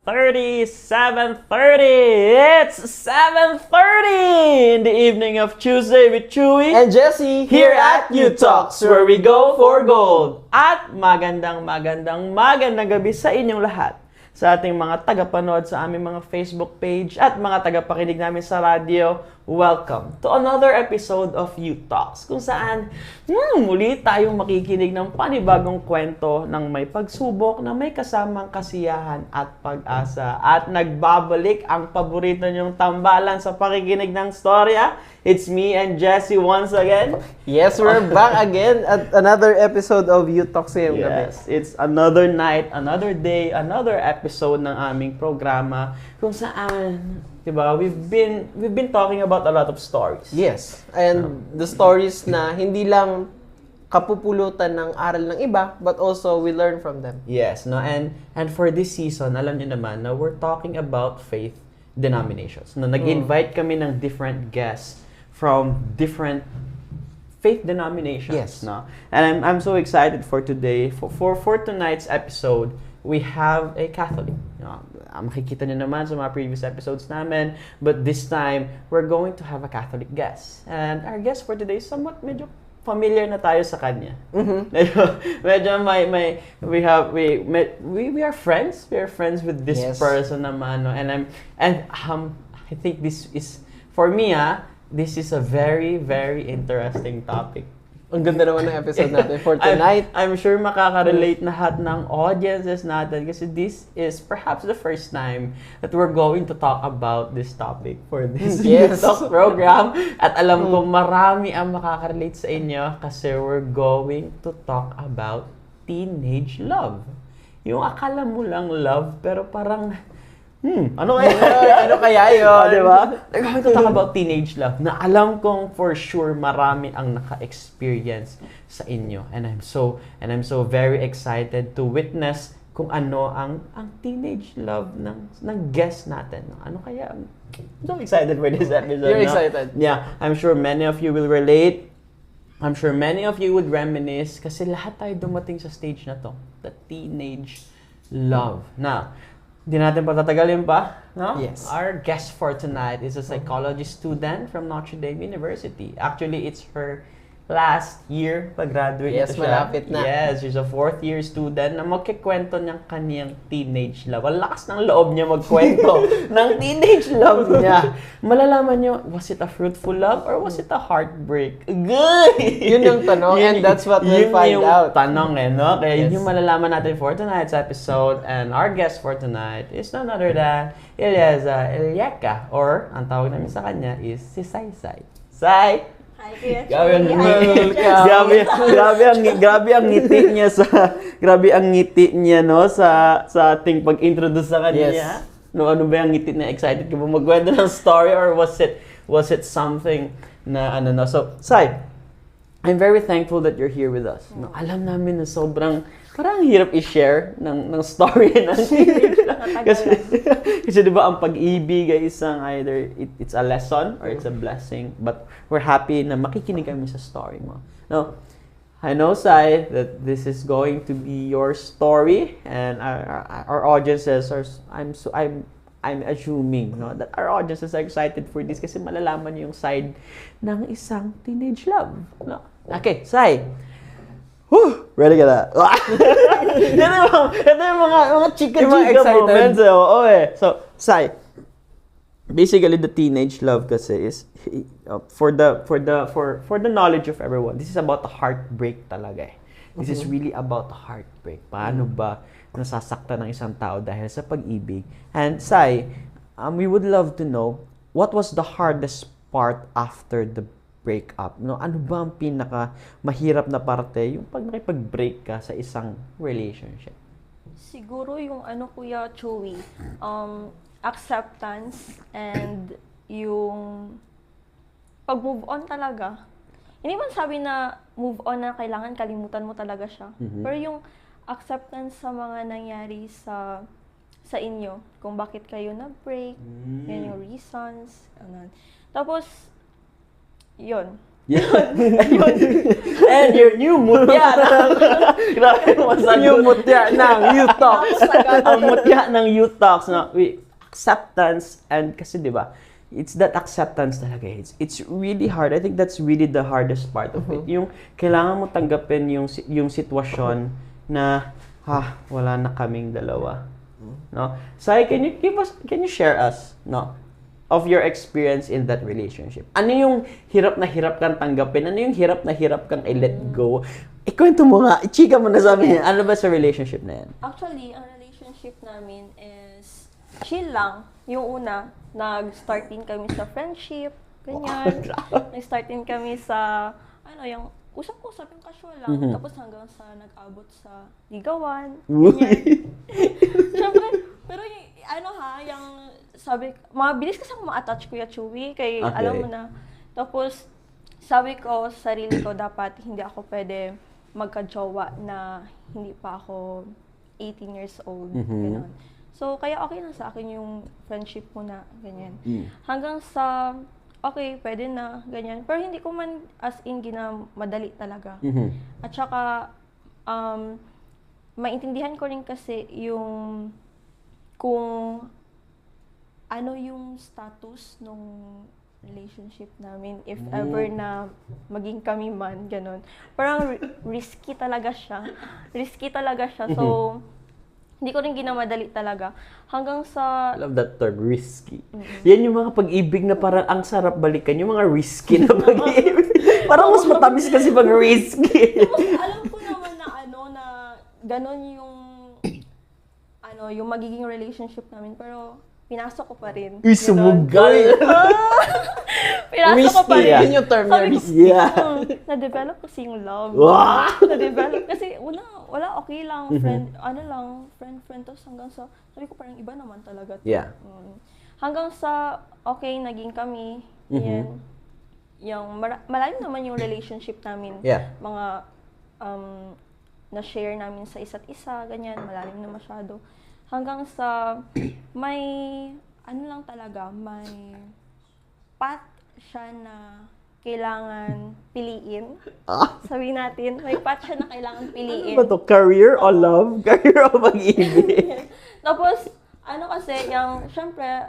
7:30, 7:30. It's 7:30 in the evening of Tuesday with Chewy And Jesse here at U Talks, where we go for gold. At magandang gabi sa inyong lahat. Sa ating mga tagapanood sa aming mga Facebook page at mga tagapakinig namin sa radyo, welcome to another episode of U Talks, kung saan muli tayong makikinig ng panibagong kwento ng may pagsubok na may kasamang kasiyahan at pag-asa. At nagbabalik ang paborito niyong tambalan sa pakikinig ng storya. It's me and Jesse once again. Yes, we're back again at another episode of U Talks ngayong gabi. Yes, it's another night, another day, another episode ng aming programa kung saan, 'di ba, we've been talking about a lot of stories. Yes, and the stories na hindi lang kapupulutan ng aral ng iba, but also we learn from them. Yes, no, and for this season, alam niyo naman na we're talking about faith denominations. No, nag-invite kami ng different guests from different faith denominations. Yes. No? And I'm so excited for today. For tonight's episode, we have a Catholic. No, makikita niyo naman sa mga previous episodes namin. But this time, we're going to have a Catholic guest. And our guest for today is somewhat medyo familiar na tayo sa kanya. Medyo we are friends. We are friends with this person naman. No? And I think this is, for me, this is a very, very interesting topic. Ang ganda naman ng episode natin for tonight. I'm sure makaka-relate lahat ng audiences natin kasi this is perhaps the first time that we're going to talk about this topic for this talk program. At alam ko marami ang makaka-relate sa inyo kasi we're going to talk about teenage love. Yung akala mo lang love pero parang ano kaya yun? Diba? We're going to talk about teenage love na alam kong for sure marami ang naka-experience sa inyo. And I'm so very excited to witness kung ano ang teenage love ng guest natin. Ano kaya? I'm so excited for this episode. You're excited? Yeah, I'm sure many of you will relate. I'm sure many of you would reminisce kasi lahat tayo dumating sa stage na to. The teenage love. Now, di natin patatagalin pa, no? Yes. Our guest for tonight is a psychology student from Notre Dame University. Actually, it's her last year pag-graduate Yes, siya. malapit na. Yes, she's a fourth year student na magkikwento ng kaniyang teenage love. Ang lakas ng loob niya magkwento ng teenage love niya. Malalaman niyo, was it a fruitful love or was it a heartbreak? Good! Yun yung tanong, and that's what we'll find out. Tanong no? Kaya Yes. yun yung malalaman natin for tonight's episode. And our guest for tonight is none other than Elyeka, or ang tawag namin sa kanya is si Sai Sai. Sai! Hi, Kuya Grabe ang ngiti niya no sa ating pag-introduce sa kanya. Yes. No, ano ba yung ngiti na excited ka ba magkwento ng story or was it something na no? So, Sai, I'm very thankful that you're here with us. No, alam namin na sobrang parang hirap i-share ng story ng teenage kasi 'di ba ang pag-ibig ay isang either it's a lesson or it's a blessing, but we're happy na makikinig kami sa story mo. Now, I know, Sai, that this is going to be your story, and our audiences are I'm assuming that our audiences are excited for this kasi malalaman yung side ng isang teenage love. No? Okay, Sai. Whew! Ready ka na? Ito yung mga chika-chika moments. So, Sai, basically the teenage love kasi is for the knowledge of everyone. This is about the heartbreak talaga. This is really about the heartbreak. Paano ba nasasaktan ng isang tao dahil sa pag-ibig? And Sai, we would love to know what was the hardest part after the breakup, no? Ano ba ang pinaka mahirap na parte yung pag nakipag-break ka sa isang relationship? Siguro yung Kuya Chewy, acceptance and yung pag-move on talaga. Hindi man sabi na move on na kailangan kalimutan mo talaga siya. Pero yung acceptance sa mga nangyari sa inyo, kung bakit kayo nag-break, yan yung reasons, ganun. Tapos, yun. Yeah. And your new mutya ng... Grabe, masagot. Yung mutya ng Youth Talks. Ang mutya ng Youth Talks, no? Acceptance, and kasi di ba, it's that acceptance talaga. It's really hard. I think that's really the hardest part of it. Yung kailangan mo tanggapin yung sitwasyon na, wala na kaming dalawa. No? Sai, can you share us, no? Of your experience in that relationship. Ano yung hirap na hirap kang tanggapin? Ano yung hirap na hirap kang i-let go? Ikwento mo nga, ichika mo na sa amin. Ano ba sa relationship na yan? Actually, ang relationship namin is chill lang. Yung una, nag-start din kami sa friendship, ganyan. Nag-start din kami sa, yung usap-usap, yung casual lang. Tapos hanggang sa nag-abot sa ligawan, ganyan. Siyempre, pero yung sabi, mabilis kasi ako ma-attach Kuya Chewy, kay Okay. alam mo na. Tapos, sabi ko sa sarili ko, dapat hindi ako pwede magka-jowa na hindi pa ako 18 years old. Ganun. So, kaya okay lang sa akin yung friendship muna, ganyan. Hanggang sa, okay, pwede na, ganyan. Pero hindi ko man as in madali talaga. At saka, maintindihan ko rin kasi yung kung ano yung status nung relationship namin if ever na maging kami man, ganun. Parang risky talaga siya. Risky talaga siya. So, hindi ko rin ginamadali talaga. Hanggang sa... I love that term, risky. Yan yung mga pag-ibig na parang ang sarap balikan. Yung mga risky na pag-ibig. Parang mas matamis kasi pag risky. Tapos, alam ko naman na na ganun yung magiging relationship namin. Pero, pinasok ko pa rin. Sumugal! Pinasok ko pa Risky, rin. Yun yung term Sabi niya, ko, risky. Yeah. Na-develop kasi yung love. Wow! Na-develop kasi wala okay lang, friend, friend, tapos hanggang sa, sabi ko parang iba naman talaga. Yeah. Hanggang sa, okay, naging kami, yan, yung, malalim naman yung relationship namin. Yeah. Mga, na-share namin sa isa't isa, ganyan, malalim na masyado. Hanggang sa, may, lang talaga, may path siya na kailangan piliin. Sabihin natin, may path siya na kailangan piliin. Ano ba to? Career o love? Career o pag-ibig? Tapos, kasi, syempre,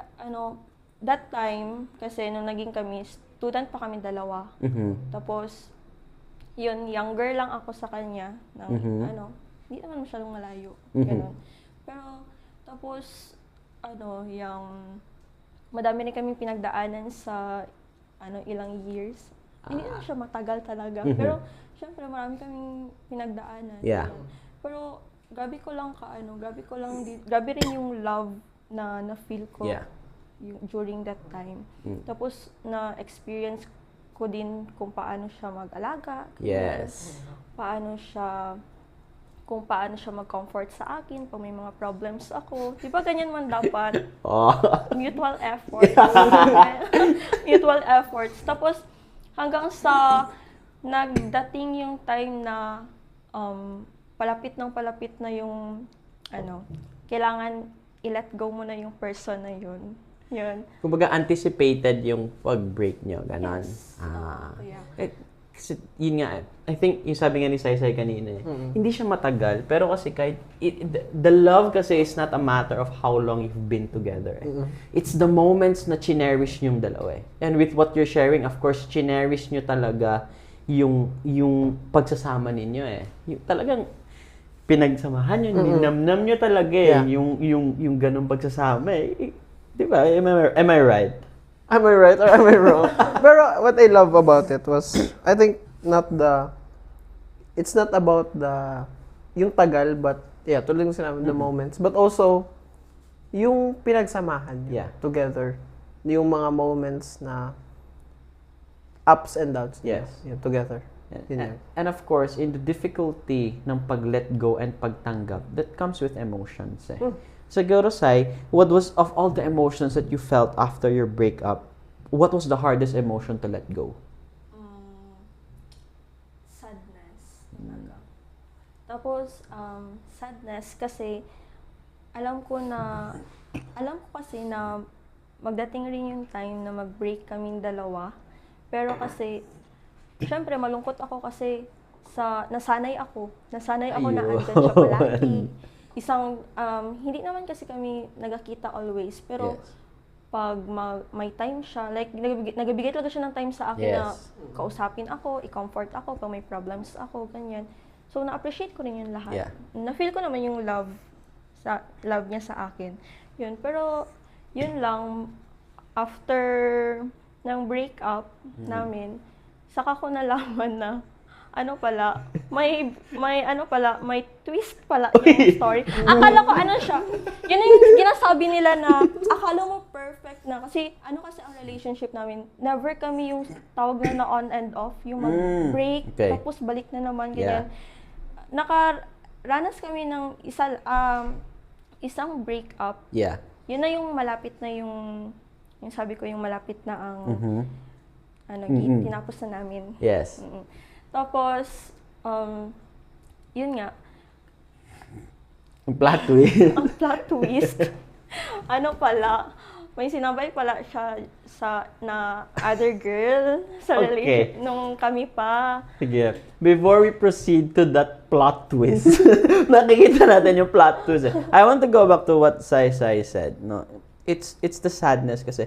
that time, kasi nung naging kami, student pa kami dalawa. Tapos, yun, younger lang ako sa kanya, hindi naman masyadong malayo. Ganun. Pero, tapos, yung, madami rin kami pinagdaanan sa, ilang years. Hindi na siya matagal talaga. Pero, syempre, marami kaming pinagdaanan. Yeah. Pero, grabe rin yung love na na-feel ko during that time. Tapos, na-experience ko din kung paano siya mag-alaga. Yes. Kung paano siya mag-comfort sa akin pag may mga problems ako. Di ba ganyan man dapat? Mutual efforts. Mutual efforts. Tapos, hanggang sa nagdating yung time na palapit na yung kailangan i-let go mo na yung person na yun. Yun. Kumbaga, anticipated yung pag-break nyo, ganon. Yes. Yeah. Kasi yun nga, I think yung sabi nga ni Saysay kanina, hindi siya matagal, pero kasi kahit, the love kasi is not a matter of how long you've been together. It's the moments na chinerish yung dalawa. And with what you're sharing, of course, chinerish nyo talaga yung pagsasama ninyo . Yung talagang pinagsamahan nyo, ninamnam nyo talaga yung ganung pagsasama . Di ba? Am I right? Am I right or am I wrong? Pero what I love about it was, I think, it's not about yung tagal, but, tulad ng sinabi, the moments, but also, yung pinagsamahan together. Yung mga moments na ups and downs. Yes. Together. And of course, in the difficulty ng pag-let go and pagtanggap, that comes with emotions . Siguro, Sai, what was, of all the emotions that you felt after your breakup, what was the hardest emotion to let go? Sadness. Tapos, sadness kasi alam ko kasi na magdating rin yung time na mag-break kaming dalawa. Pero kasi, syempre malungkot ako kasi nasanay ako na Ayun. andyan siya palagi. Isang, hindi naman kasi kami nagkakita always, pero Yes. pag may time siya, like, nagbibigay talaga siya ng time sa akin na Yes. kausapin ako, i-comfort ako pag may problems ako, ganyan. So, na-appreciate ko rin yun lahat. Yeah. Na-feel ko naman yung love niya sa akin. Yun, pero, yun lang, after ng breakup namin, saka ko nalaman na, may twist pala yung story. Akala ko siya. Yun yung ginasabi nila na akala mo perfect na. Kasi kasi ang relationship namin, never kami yung tawag na on and off. Yung mag-break, okay. tapos balik na naman, ganyan. Nakaranas kami ng isang breakup. Yeah. Yun na yung malapit na yung sabi ko yung malapit na ang tinapos na namin. Yes. Tapos, yun nga, Ang plot twist. ang plot twist, may sinabay pala siya na other girl sa Okay. relationship nung kami pa. Sige. Before we proceed to that plot twist, nakikita natin yung plot twist. I want to go back to what Sai said. No, it's the sadness kasi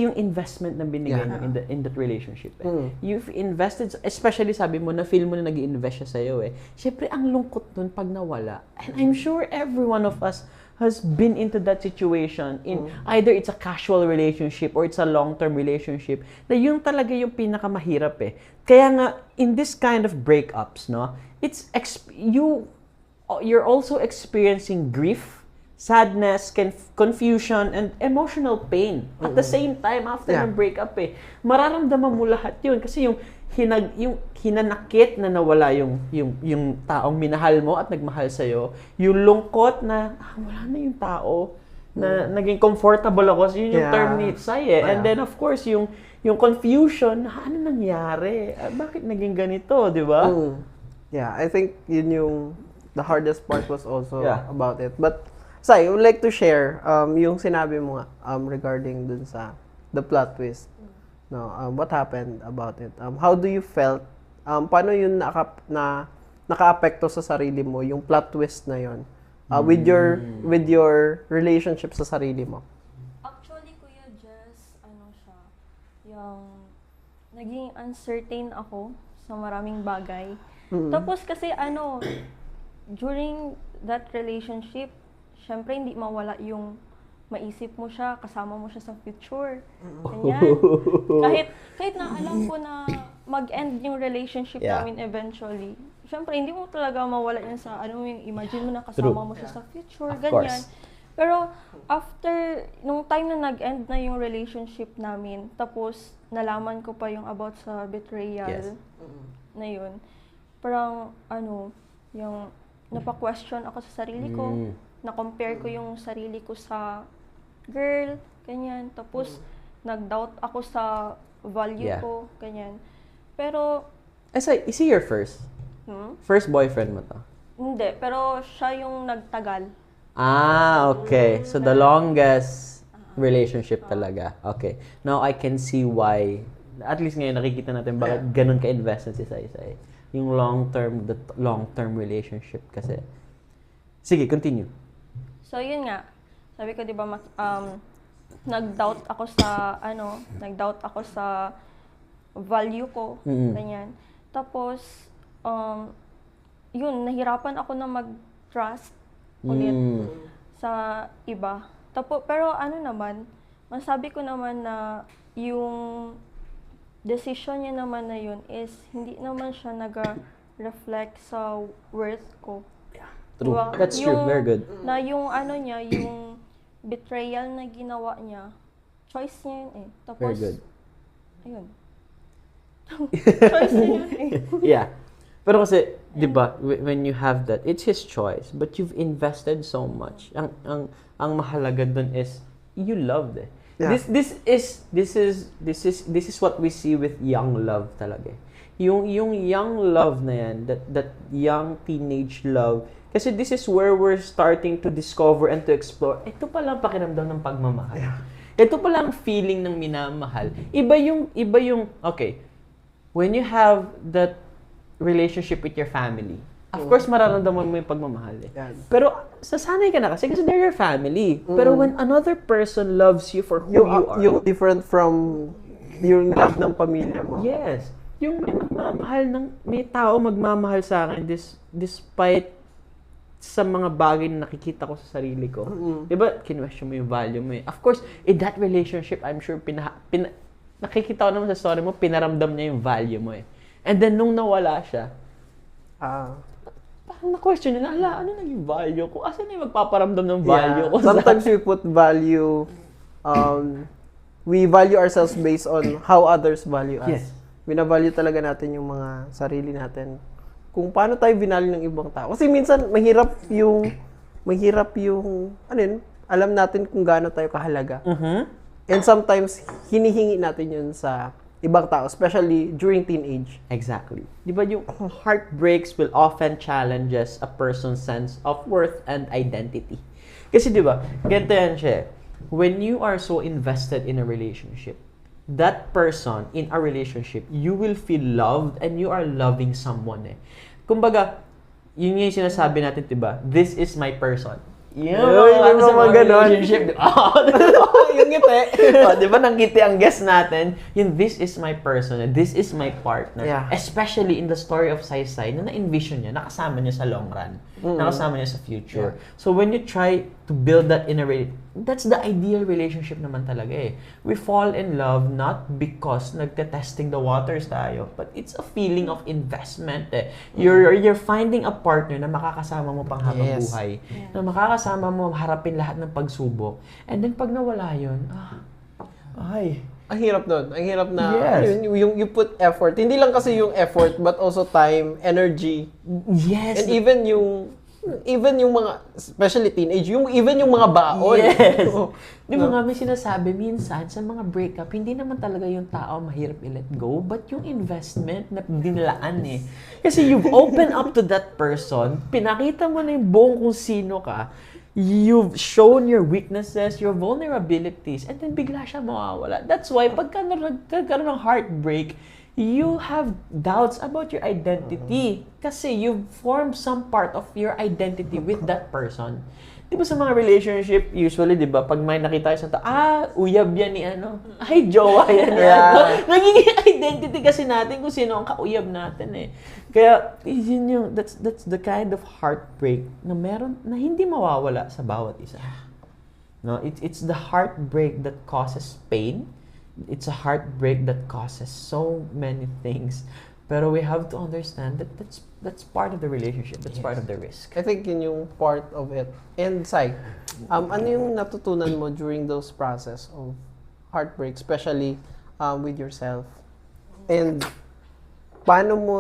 yung investment na binigay niya in that relationship. You've invested, especially sabi mo na feel mo na nag-invest siya sa iyo. Syempre ang lungkot nun pag nawala. And I'm sure every one of us has been into that situation in either it's a casual relationship or it's a long-term relationship na yun talaga yung pinakamahirap Kaya nga in this kind of breakups, no, you're also experiencing grief, sadness, confusion, and emotional pain at the same time after ng breakup Mararamdaman mo lahat yun kasi yung hinanakit na nawala yung taong minahal mo at nagmahal sa'yo, yung lungkot na wala na yung tao na naging comfortable ako. So yun yung term ni Sai And then of course yung confusion, ano nangyari? Bakit naging ganito, di ba? Yeah, I think yun yung the hardest part was also about it. But Sai, I would like to share yung sinabi mo nga regarding dun sa the plot twist. No, what happened about it? How do you felt? Paano yun naka-apekto sa sarili mo yung plot twist na yun? With your relationship sa sarili mo? Actually, Kuya Jess, siya, yung naging uncertain ako sa maraming bagay. Tapos kasi during that relationship, syempre hindi mawala yung maisip mo siya, kasama mo siya sa future. Ganyan. Kahit na alam ko na mag-end yung relationship namin eventually. Syempre, hindi mo talaga mawala yan sa, yung imagine mo na kasama mo siya sa future, ganyan. Pero, after, nung time na nag-end na yung relationship namin, tapos, nalaman ko pa yung about sa betrayal na yun, parang, yung, napa-question ako sa sarili ko, na-compare ko yung sarili ko sa girl, ganyan. Tapos, nag-doubt ako sa value ko, ganyan. Pero, is he your first? First boyfriend mo to? Hindi, pero siya yung nagtagal. Okay. So, the longest relationship talaga. Okay. Now, I can see why, at least ngayon nakikita natin bakit ganun ka-invested si Sai. Yung long-term relationship kasi. Sige, continue. So, yun nga. Sabi ko, di ba, nag-doubt ako sa value ko, ganyan. Tapos, yun, nahirapan ako na mag-trust ulit sa iba. Pero masabi ko naman na yung decision niya naman na yun is hindi naman siya nag-reflect sa worth ko. True. Diba? That's true. Very good. Na yung yung betrayal na ginawa niya, choice niya yun Tapos, Very good. Ayun. Choice niya yun Yeah. Pero kasi, di ba, when you have that, it's his choice. But you've invested so much. Ang mahalaga dun is, you loved Yeah. This is what we see with young love talaga. Yung young love na yan, that young teenage love, kasi this is where we're starting to discover and to explore. Ito pala ang pakiramdam ng pagmamahal. Ito pala ang feeling ng minamahal. Iba yung, okay, when you have that relationship with your family, of course, mararamdaman mo yung pagmamahal eh. Yan. Pero, sasanay ka na kasi they're your family. Pero when another person loves you for who you are. Yung different from yung love ng pamilya mo. Yes. Yung may tao magmamahal sa akin despite sa mga bagay na nakikita ko sa sarili ko. Diba, kinwestiyon mo yung value mo eh. Of course, in that relationship, I'm sure, nakikita ko naman sa story mo, pinaramdam niya yung value mo eh. And then, nung nawala siya, parang na-question niya na, ano naging value ko? Asan na yung magpaparamdam ng value ko? Sometimes we put value, we value ourselves based on how others value us. Yes. Binavalue talaga natin yung mga sarili natin. Kung paano tayo binali ng ibang tao. Kasi minsan, mahirap yung, ano yun, alam natin kung gaano tayo kahalaga. And sometimes, hinihingi natin yun sa ibang tao, especially during teenage. Exactly. Di ba yung heartbreaks will often challenges a person's sense of worth and identity. Kasi di ba, ganito yan siya. When you are so invested in a relationship, that person in a relationship, you will feel loved and you are loving someone eh. Kumbaga, yun yung sinasabi natin, di ba? This is my person. Yung mga ganon. Relationship. Yung ngiti. Di ba nangiti ang guest natin? Yung this is my person, this is my partner. Yeah. Especially in the story of Saysay, na na-envision niya, nakasama niya sa long run. Nakasama niya sa future. Yeah. So when you try to build that in a that's the ideal relationship naman talaga eh. We fall in love not because nagte-testing the waters tayo, but it's a feeling of investment eh. You're finding a partner na makakasama mo pang habang buhay. Na makakasama mo harapin lahat ng pagsubok. And then pag nawala yun, Ang hirap doon. Ang hirap na, Yes. yung you put effort. Hindi lang kasi yung effort, but also time, energy. yes. And even yung mga, especially teenage, even yung mga baon. Yes. Di ba nga may sinasabi, minsan sa mga breakup, hindi naman talaga yung tao mahirap i-let go, but yung investment na dinilaan eh. Kasi you've opened up to that person, pinakita mo na yung buong kung sino ka, you've shown your weaknesses, your vulnerabilities, and then bigla siya mawawala. That's why, pagka nagkaroon ng heartbreak, you have doubts about your identity. Kasi you've formed some part of your identity with that person. Di ba sa mga relationship, usually, di ba, pag may nakita sa uyab yan ni ano. Ay, jowa yan. Nagiging identity kasi natin kung sino ang kauyab natin eh. Kaya, yun yung, that's the kind of heartbreak na meron, na hindi mawawala sa bawat isa. No, it's the heartbreak that causes pain. It's a heartbreak that causes so many things. Pero we have to understand that that's part of the relationship. That's part of the risk. I think yun yung part of it. And Sai, ano yung natutunan mo during those process of heartbreak, especially with yourself? And paano mo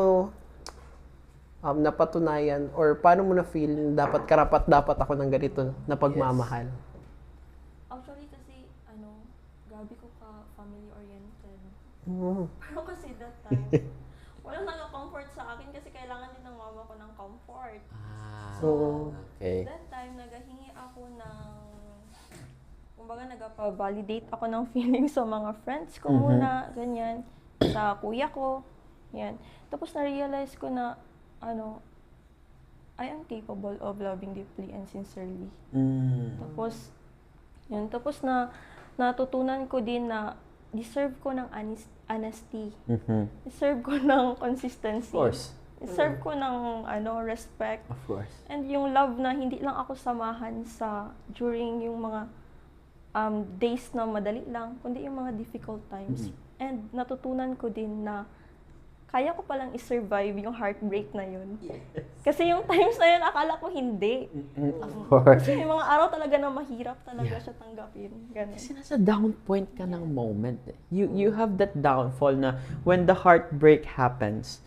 napatunayan or paano mo na-feel dapat karapat-dapat ako ng ganito na pagmamahal? Actually kasi, grabe ko ka family-oriented. Mm. Pero kasi that time, walang nag-comfort sa akin kasi kailangan din ng mama ko ng comfort. So, okay. That time, naghahingi ako ng, kumbaga nagpa-validate ako ng feelings sa mga friends ko muna, ganyan, sa kuya ko, yan. Tapos na-realize ko na, I am capable of loving deeply and sincerely. Tapos, yun. Tapos natutunan ko din na deserve ko ng honesty. Deserve ko ng consistency. Of course. Deserve ko ng respect. Of course. And yung love na hindi lang ako samahan during yung mga days na madali lang, kundi yung mga difficult times. And natutunan ko din na kaya ko palang i-survive yung heartbreak na yun. Kasi yung times na yun, akala ko hindi. Kasi may mga araw talaga na mahirap talaga siya tanggapin. Ganun. Kasi nasa down point ka ng moment. You have that downfall na when the heartbreak happens,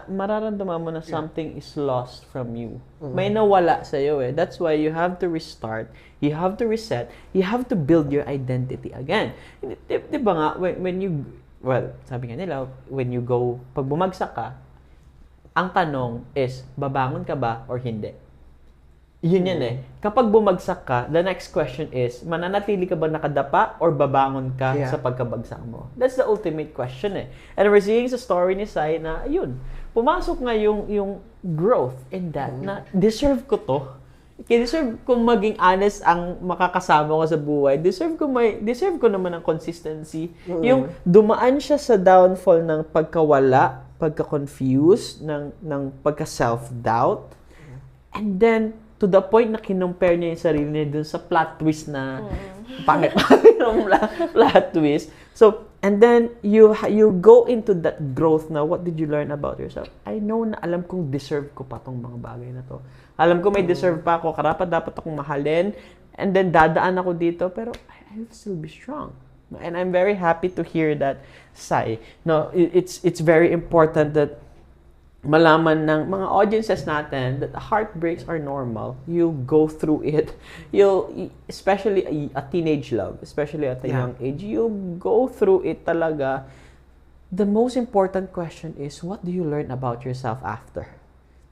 mararamdaman mo na something is lost from you. May nawala sa'yo eh. That's why you have to restart, you have to reset, you have to build your identity again. Di ba nga, when you, sabi nga nila, pag bumagsak ka, ang tanong is, babangon ka ba or hindi? Yun yan eh. Kapag bumagsak ka, the next question is, mananatili ka ba nakadapa or babangon ka sa pagkabagsak mo? That's the ultimate question eh. And we're seeing sa story ni Sai na, ayun, pumasok nga yung growth in that, na deserve ko to. Kaya deserve ko maging honest ang makakasama ko sa buhay. Deserve ko naman ng consistency. Yung dumaan siya sa downfall ng pagkawala, pagka-confused, ng pagka-self-doubt. And then, to the point na kinumpare niya yung sarili niya dun sa plot twist na pangit yung plot twist. So, and then you go into that growth na what did you learn about yourself? I know na alam kong deserve ko pa tong mga bagay na to. Alam ko may deserve pa ako, karapat dapat akong mahalin, and then dadaan ako dito, pero I will still be strong. And I'm very happy to hear that, Sai. No, it's very important that malaman ng mga audiences natin that heartbreaks are normal. You go through it. Especially a teenage love, especially at a young age, you go through it talaga. The most important question is, what do you learn about yourself after?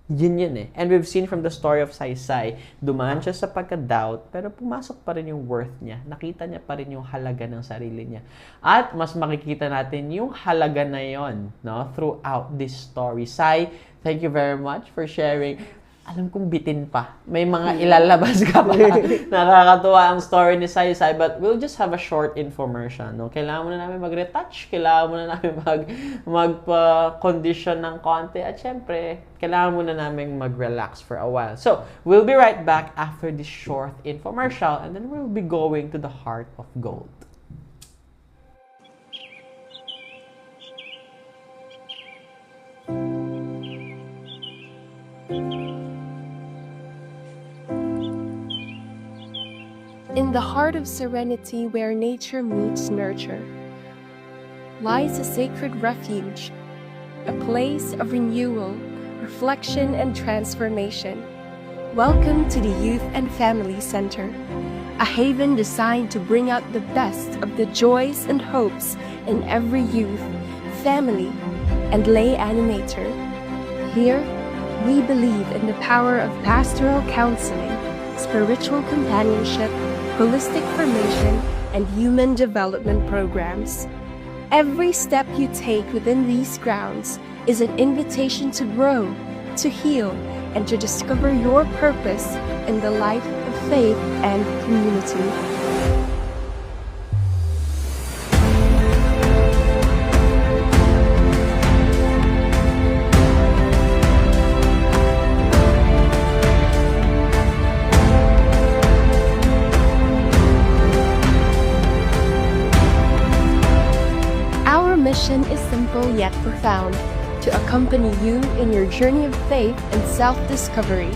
Yun eh. And we've seen from the story of Sai, dumaan siya sa pagka-doubt, pero pumasok pa rin yung worth niya. Nakita niya pa rin yung halaga ng sarili niya. At mas makikita natin yung halaga na yon, no, throughout this story. Sai, thank you very much for sharing. Alam kong bitin pa. May mga ilalabas ka pa. Nakakatuwa ang story ni Sai, but we'll just have a short infomercial. No? Kailangan muna namin mag-retouch. Kailangan muna namin magpa-condition ng konti. At syempre, kailangan muna namin mag-relax for a while. So, we'll be right back after this short infomercial, and then we'll be going to the heart of gold. In the heart of serenity where nature meets nurture, lies a sacred refuge, a place of renewal, reflection, and transformation. Welcome to the Youth and Family Center, a haven designed to bring out the best of the joys and hopes in every youth, family, and lay animator. Here, we believe in the power of pastoral counseling, spiritual companionship, holistic formation, and human development programs. Every step you take within these grounds is an invitation to grow, to heal, and to discover your purpose in the life of faith and community. Mission is simple yet profound, to accompany you in your journey of faith and self-discovery,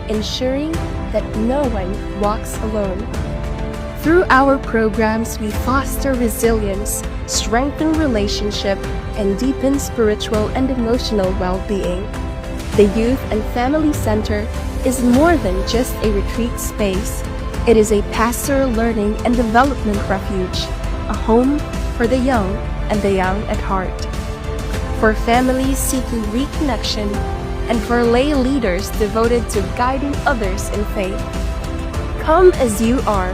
ensuring that no one walks alone. Through our programs, we foster resilience, strengthen relationship, and deepen spiritual and emotional well-being. The Youth and Family Center is more than just a retreat space. It is a pastoral learning and development refuge, a home for the young and the young at heart, for families seeking reconnection, and for lay leaders devoted to guiding others in faith. Come as you are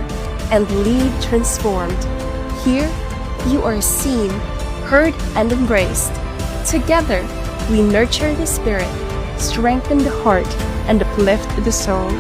and leave transformed. Here, you are seen, heard, and embraced. Together, we nurture the spirit, strengthen the heart, and uplift the soul.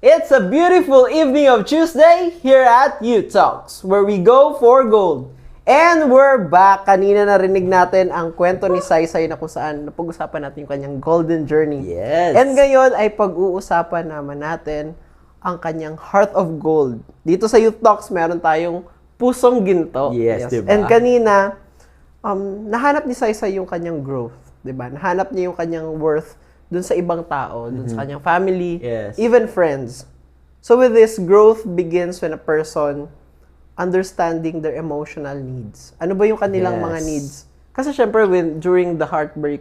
It's a beautiful evening of Tuesday here at Youth Talks, where we go for gold. And we're back. Kanina narinig natin ang kwento ni Saysay na kung saan napag-usapan natin yung kanyang golden journey. Yes. And ngayon ay pag-uusapan naman natin ang kanyang heart of gold. Dito sa Youth Talks, meron tayong pusong ginto. Yes, diba? And kanina, nahanap ni Saysay yung kanyang growth. Diba? Nahanap niya yung kanyang worth dun sa ibang tao, dun sa kanyang family, Yes. even friends. So with this, growth begins when a person understanding their emotional needs. Ano ba yung kanilang Yes. mga needs? Kasi syempre, during the heartbreak,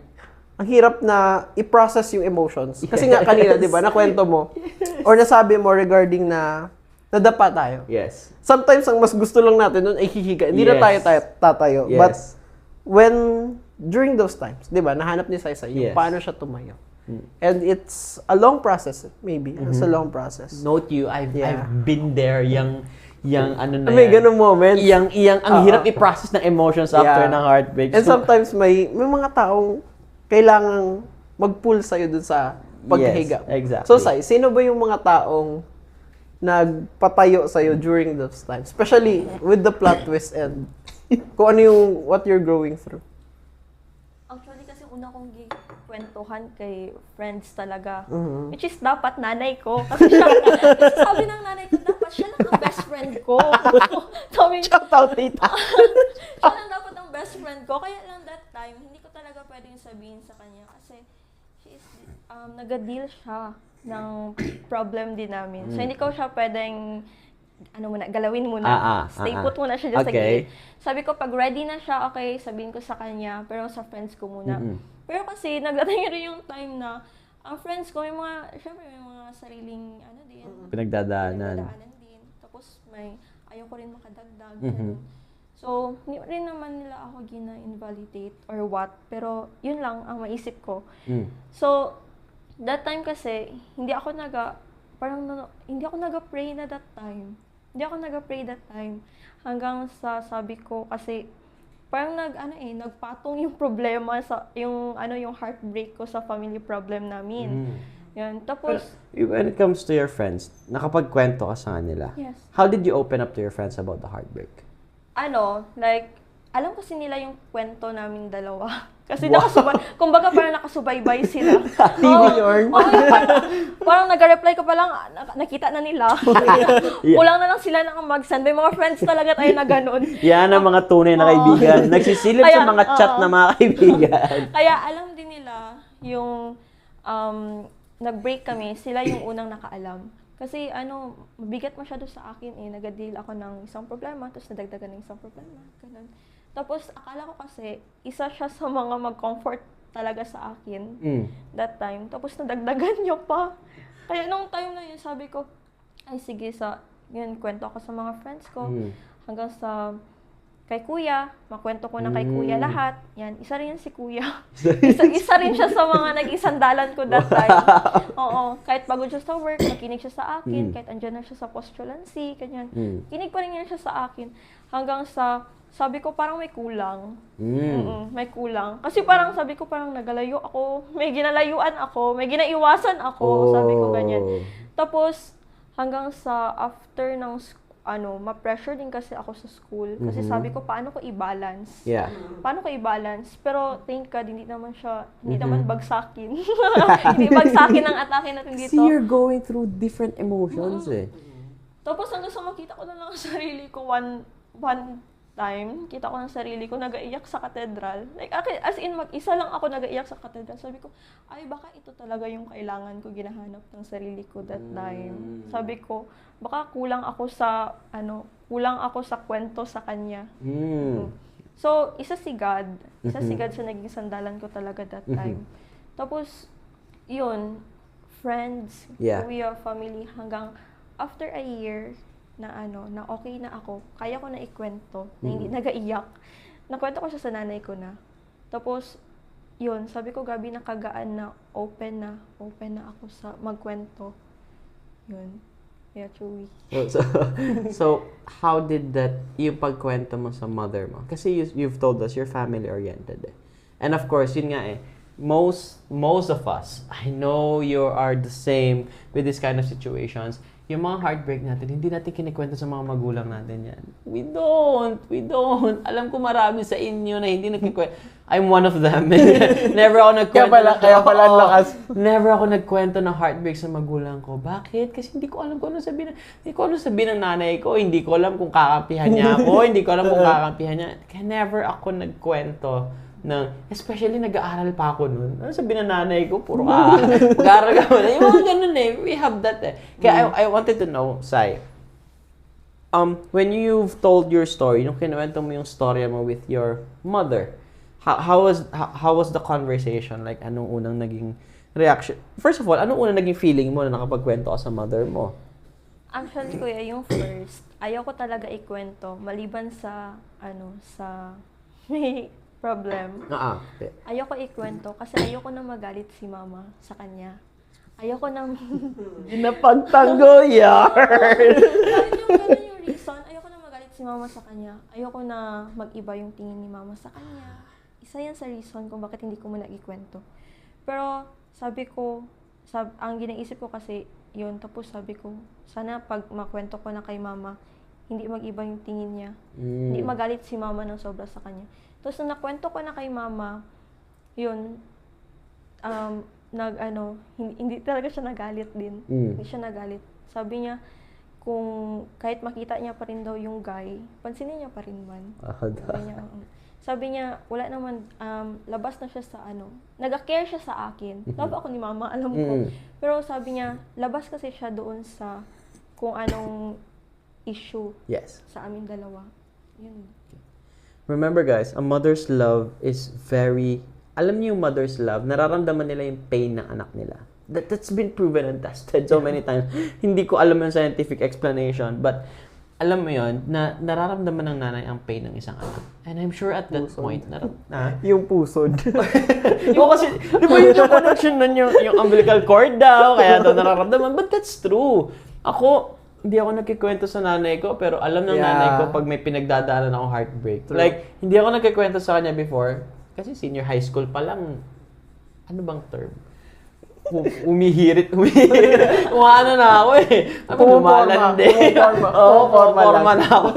ang hirap na i-process yung emotions. Kasi nga kanina, di ba, nakwento mo, or nasabi mo regarding na nadapa tayo. Yes. Sometimes, ang mas gusto lang natin nun ay hihiga. Hindi na Yes. tayo tatayo. Yes. But when, during those times, di ba, nahanap ni Saysay yung Yes. paano siya tumayo. And it's a long process, maybe. It's a long process. Note you, I've Yeah. been there, yung ano na May yan. ganung moments. Ang hirap i-process ng emotions after Yeah. ng heartbreak. And So, sometimes may mga taong kailangang mag-pull sa'yo dun sa paghihiga. Yes, exactly. So, Sai, sino ba yung mga taong nagpatayo sa'yo during those times? Especially with the plot twist and kung ano yung what you're going through. Actually, kasi una kong kwentuhan kay friends talaga. Mm-hmm. Which is dapat nanay ko. Kasi sabi ng nanay ko, dapat siya lang ang best friend ko. Sabi niya, Shout out, tita. siya lang dapat ang best friend ko. Kaya lang that time, hindi ko talaga pwedeng sabihin sa kanya. Kasi she is, nag-deal siya ng problem din namin. So, hindi ko siya pwedeng galawin muna. Stay put muna siya dyan sa Okay. gilid. Sabi ko, pag ready na siya, okay, sabihin ko sa kanya, pero sa friends ko muna. Pero kasi, nagdating rin yung time na, ang friends ko, syempre may mga sariling, din. Pinagdadaanan. Din. Tapos, ayoko rin makadagdag. ganun. So, hindi rin naman nila ako gina-invalidate or what. Pero, yun lang ang maisip ko. So, that time kasi, hindi ako nag-pray na that time. Hindi ako nag-pray that time. Hanggang sa sabi ko, kasi, parang nagpatong yung problema sa, yung heartbreak ko sa family problem namin. Yan. Tapos, When it comes to your friends, nakapagkwento ka sa kanila. yes. How did you open up to your friends about the heartbreak? Alam kasi nila yung kwento naming dalawa. Kasi kumbaga parang nakasubaybay sila. TV yarn. Parang nag-reply ko pa lang, nakita na nila. Kulang na lang sila na mag-send. May mga friends talaga tayo na ganun. Yan ang mga tunay na kaibigan. Nagsisilip sa mga chat na mga kaibigan. Kaya alam din nila yung nag-break kami, sila yung unang nakaalam. Kasi mabigat masyado sa akin nag-deal ako ng isang problema, tapos nadagdagan ng isang problema. Ganun. Tapos akala ko kasi, isa siya sa mga mag-comfort talaga sa akin that time. Tapos nadagdagan niyo pa. Kaya nung time na yun, sabi ko, ay sige, yun, kwento ako sa mga friends ko. Hanggang sa kay kuya, makwento ko na kay kuya lahat. Yan, isa rin yan si kuya. isa rin siya sa mga nag-isandalan ko that time. Oo, kahit pagod siya sa work, nakinig siya sa akin. Kahit andyan na siya sa postulancy, ganyan. Kinig pa rin yan siya sa akin. Hanggang sa, sabi ko parang may kulang. May kulang. Kasi parang sabi ko parang nagalayo ako, may ginalayuan ako, may ginaiwasan ako. Sabi ko ganyan. Tapos, hanggang sa after ng ma-pressure din kasi ako sa school. Kasi sabi ko, paano ko i-balance? Yeah. Paano ko i-balance? Pero thank God, hindi naman bagsakin. Hindi bagsakin ang atake natin dito. See, you're going through different emotions Tapos hanggang sa makita ko na lang ang sarili ko one time, kita ko ng sarili ko, nag-iyak sa katedral. Like, as in, mag-isa lang ako nag-iyak sa katedral. Sabi ko, ay, baka ito talaga yung kailangan ko, ginahanap ng sarili ko that time. Sabi ko, baka kulang ako sa kwento sa kanya. So, isa si God sa naging sandalan ko talaga that time. Tapos, yun, friends, kuya, family, hanggang after a year, na okay na ako, kaya ko na ikwento, na hindi nagaiyak. Nakwento ko siya sa nanay ko na. Tapos, yun, sabi ko, gabi nakagaan na, open na ako sa magkwento. Yun. Yeah, truly. So, how did that, yung pagkwento mo sa mother mo? Kasi you've told us, you're family-oriented And of course, yun nga most of us, I know you are the same with this kind of situations. Yung mga heartbreak natin, hindi natin kinikwento sa mga magulang natin yan. We don't. Alam ko marami sa inyo na hindi nagkikwento. I'm one of them. Never ako nagkwento. Kaya pala lakas. Never ako nagkwento ng heartbreak sa magulang ko. Bakit? Kasi hindi ko alam kung ano sabihin. Hindi ko alam sabihin ng nanay ko. Hindi ko alam kung kakampihan niya ako. Hindi ko alam kung kakampihan niya. Kaya never ako nagkwento especially nag-aaral pa ako nun. Ano sabihin ng nanay ko, puro mag-aaral ka muna. Yung mga ganun eh, we have that eh. Kaya I wanted to know, Sai, when you've told your story, nung kinuwento mo yung story mo with your mother, how was the conversation? Like, anong unang naging reaction? First of all, anong unang naging feeling mo na nakapagkwento ka sa mother mo? Actually, kuya, yung first, ayoko talaga ikwento, maliban sa, sa may problem. Okay. Ayoko ikwento kasi ayoko na magalit si mama sa kanya. Ayoko na... Napagtanggol yar! Ganun yung reason, ayoko na magalit si mama sa kanya. Ayoko na mag-iba yung tingin ni mama sa kanya. Isa yan sa reason kung bakit hindi ko muna ikwento. Pero sabi ko, ang ginaisip ko kasi, yun, tapos sabi ko, sana pag makwento ko na kay mama, hindi mag-iba yung tingin niya. Hindi magalit si mama ng sobra sa kanya. Tapos nung nakwento ko na kay mama, yun, hindi talaga siya nagalit din. Hindi siya nagalit. Sabi niya, kung kahit makita niya pa rin daw yung guy, pansinin niya pa rin man. Sabi niya, wala naman, labas na siya sa nag-care siya sa akin. Love ako ni mama, alam ko. Pero sabi niya, labas kasi siya doon sa kung anong issue sa aming dalawa. Yun. Remember guys, a mother's love is very, alam niyo yung mother's love, nararamdaman nila yung pain ng anak nila. That's been proven and tested so many times. Hindi ko alam yung scientific explanation, but alam mo yun, na nararamdaman ng nanay ang pain ng isang anak. And I'm sure at that point, yung pusod. Kasi, di ba yung connection nun, yung umbilical cord daw, kaya daw nararamdaman. But that's true. Ako, hindi ako nagkikwento sa nanay ko, pero alam ng nanay ko pag may pinagdadaanan akong heartbreak. True. Like, hindi ako nagkikwento sa kanya before, kasi senior high school pa lang, ano bang term? Umihirit. Umano na ako eh. Lumalandi. Forma na ako.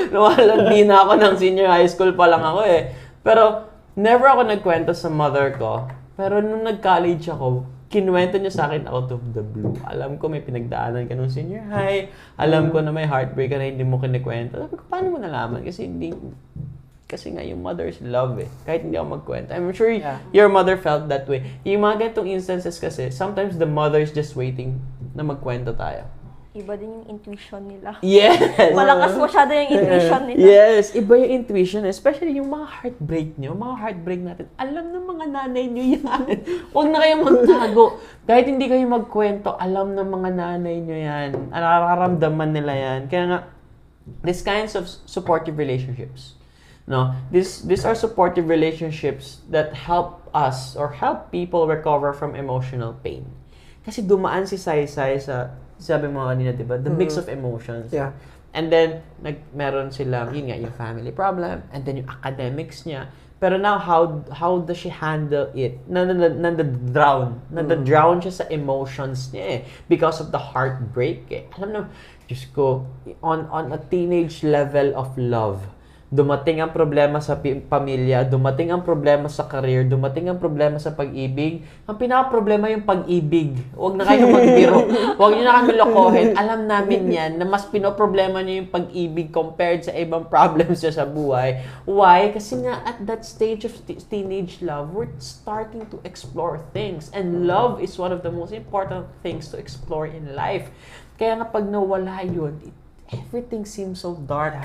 Lumalandi na ako ng senior high school pa lang ako eh. Pero, never ako nagkwento sa mother ko. Pero nung nag-college ako, kinuwento niya sa akin out of the blue. Alam ko may pinagdaanan ka nung senior high. Alam ko na may heartbreak ka na hindi mo kinikwento. Sabi ko, paano mo nalaman? Kasi nga yung mother's love eh. Kahit hindi ako magkwento. I'm sure your mother felt that way. Yung mga ganitong instances kasi, sometimes the mother's just waiting na magkwento tayo. Iba din yung intuition nila. Yes! Malakas masyado yung intuition nila. Yes! Iba yung intuition. Especially yung mga heartbreak nyo. Mga heartbreak natin. Alam ng mga nanay nyo yan. Huwag na kayo magtago. Kahit hindi kayo magkwento, alam ng mga nanay nyo yan. Nararamdaman nila yan. Kaya nga, these kinds of supportive relationships, no, these are supportive relationships that help us or help people recover from emotional pain. Kasi dumaan si Sai-Sai sa, sabi mo kanina, diba? The mix of emotions. Yeah. And then, meron silang, yun nga, yung family problem, and then yung academics niya. Pero now, how does she handle it? Nanda-drown siya sa emotions niya eh. Because of the heartbreak eh. Alam na, Diyos ko, on a teenage level of love, dumating ang problema sa pamilya, dumating ang problema sa career, dumating ang problema sa pag-ibig. Ang pinaka-problema yung pag-ibig. Huwag na kayo magbiro. Huwag niyo na kami lokohin. Alam namin yan na mas pinoproblema niyo yung pag-ibig compared sa ibang problems niya sa buhay. Why? Kasi nga at that stage of teenage love, we're starting to explore things. And love is one of the most important things to explore in life. Kaya nga pag nawala yun, everything seems so dark.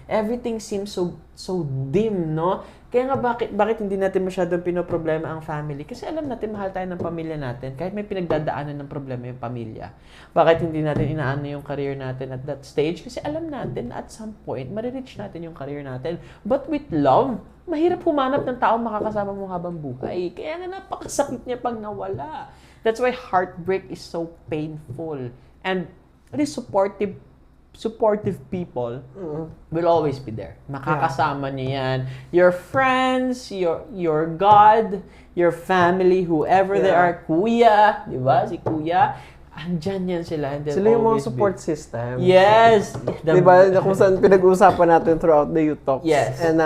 Everything seems so dim, no? Kaya nga bakit hindi natin masyadong pinoproblema ang family? Kasi alam natin mahal tayo ng pamilya natin kahit may pinagdadaanan ng problema yung pamilya. Bakit hindi natin inaano yung career natin at that stage? Kasi alam natin at some point marireach natin yung career natin. But with love, mahirap humanap ng tao makakasama mo habang buhay. Kaya nga napakasakit niya pag nawala. That's why heartbreak is so painful. And these supportive people will always be there. Makakasama niyo yan. Your friends, your God, your family, whoever they are, kuya, di ba? Si kuya, andyan yan sila. Sila yung mga support system. Yes! Di ba? Kung saan pinag-uusapan natin throughout the youth talks. Yes. And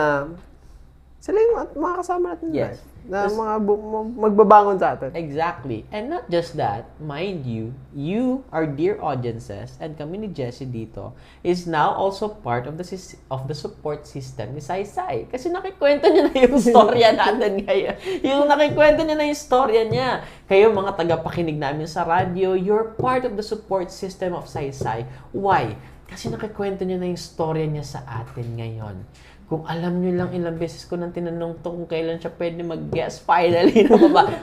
sila yung mga kasama natin. Yes. na mga magbabangon sa atin. Exactly. And not just that, mind you, our dear audiences, and kami ni Jessie dito, is now also part of the support system ni Sai Sai. Kasi nakikwento niya na yung storya natin ngayon. Nakikwento niya na yung storya niya. Kayo mga tagapakinig namin sa radyo, you're part of the support system of Sai Sai. Why? Kasi nakikwento niya na yung storya niya sa atin ngayon. Kung alam nyo lang, ilang beses ko nang tinanong to kung kailan siya pwede mag-guest finally.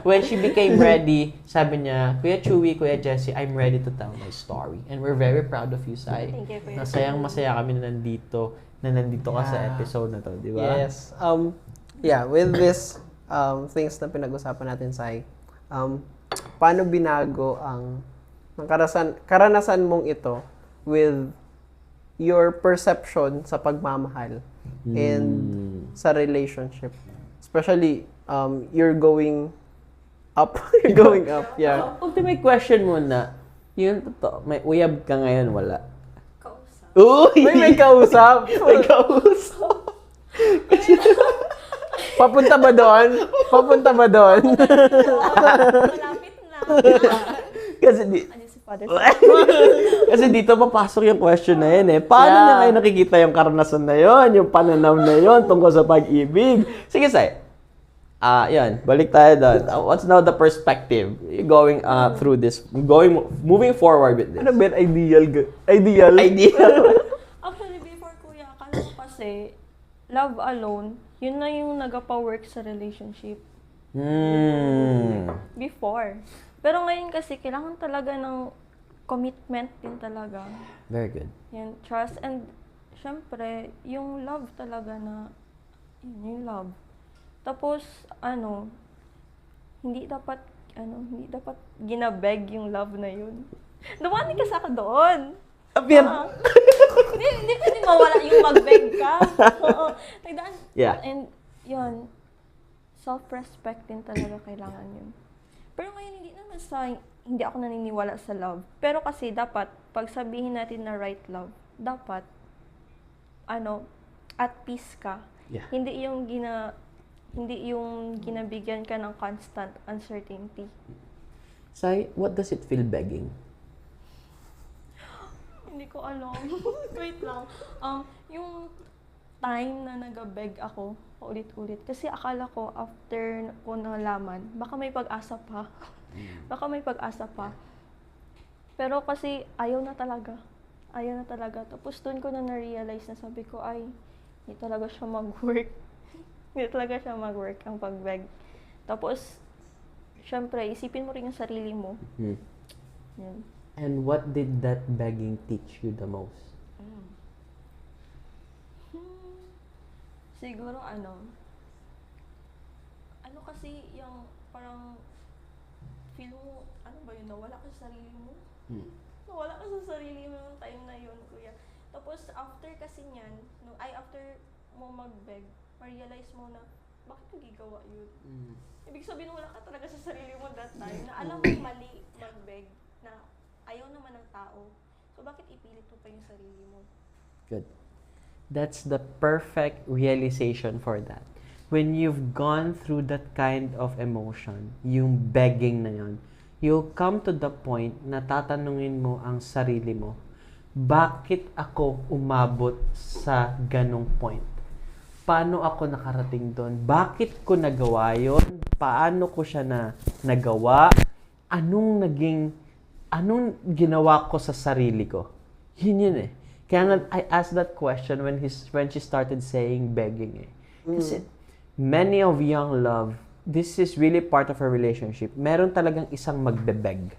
When she became ready, sabi niya, Kuya Chewy, Kuya Jessie, I'm ready to tell my story. And we're very proud of you, Sai. Thank you, Kuya. Masayang-masaya kami na nandito ka sa episode na to, di ba? Yes. With this things na pinag-usapan natin, Sai, paano binago ang karanasan mong ito with your perception sa pagmamahal and sa relationship? Especially, you're going up. You're going up, yeah. Ultimate question muna, yun totoo, may uyab ka ngayon, wala? Kausap. Uy! May kausap. May kausap! Papunta ba doon? Malapit na. Kasi Si Father. Kasi dito papasok yung question na yun eh. Paano na kayo nakikita yung karanasan na yun, yung pananaw na yun tungkol sa pag-ibig? Sige, Sai. Yan, balik tayo doon. What's now the perspective going through this, moving forward with this? Ano ba ideal? Actually, before kuya, akala ko kasi, love alone, yun na yung nagpa-work sa relationship. Before. Pero ngayon kasi, kailangan talaga ng commitment din talaga. Very good. Yan, trust. And, syempre, yung love talaga na, yun yung love. Tapos, hindi dapat ginabeg yung love na yun. Dumani ka sa doon. Hindi pwede mawala yung mag-beg ka. Oo. Yeah. And, yun, self-respect din talaga kailangan yun. Pero ngayon, hindi ako naniniwala sa love. Pero kasi dapat, pag sabihin natin na right love, dapat, at peace ka. Yeah. Hindi yung ginabigyan ka ng constant uncertainty. Sai, what does it feel begging? Hindi ko alam. Wait lang. Yung time na nag-beg ako, paulit-ulit. Kasi akala ko, after ko nalaman, baka may pag-asa pa. Pero kasi, ayaw na talaga. Tapos doon ko na na-realize na sabi ko, ay, hindi talaga siya mag-work. Ang pag-beg. Tapos, syempre, isipin mo rin yung sarili mo. Yan. And what did that begging teach you the most? Siguro kasi yung parang feel mo, nawala ka sa sarili mo. Nawala ka sa sarili mo yung time na yun, kuya. Tapos after kasi niyan, after mo mag-beg, ma-realize mo na, bakit ko gigawa yun? Ibig sabihin, wala ka talaga sa sarili mo that time, na alam mo mali mag-beg, na ayaw naman ng tao. So bakit ipilit mo pa yung sarili mo? Good. That's the perfect realization for that. When you've gone through that kind of emotion, yung begging na yun, you'll come to the point na tatanungin mo ang sarili mo, bakit ako umabot sa ganong point? Paano ako nakarating doon? Bakit ko nagawa yun? Paano ko siya nagawa? Anong ginawa ko sa sarili ko? Yun eh. Kaya nga, I asked that question when she started saying begging eh. Kasi many of young love, this is really part of a relationship. Meron talagang isang magbe-beg.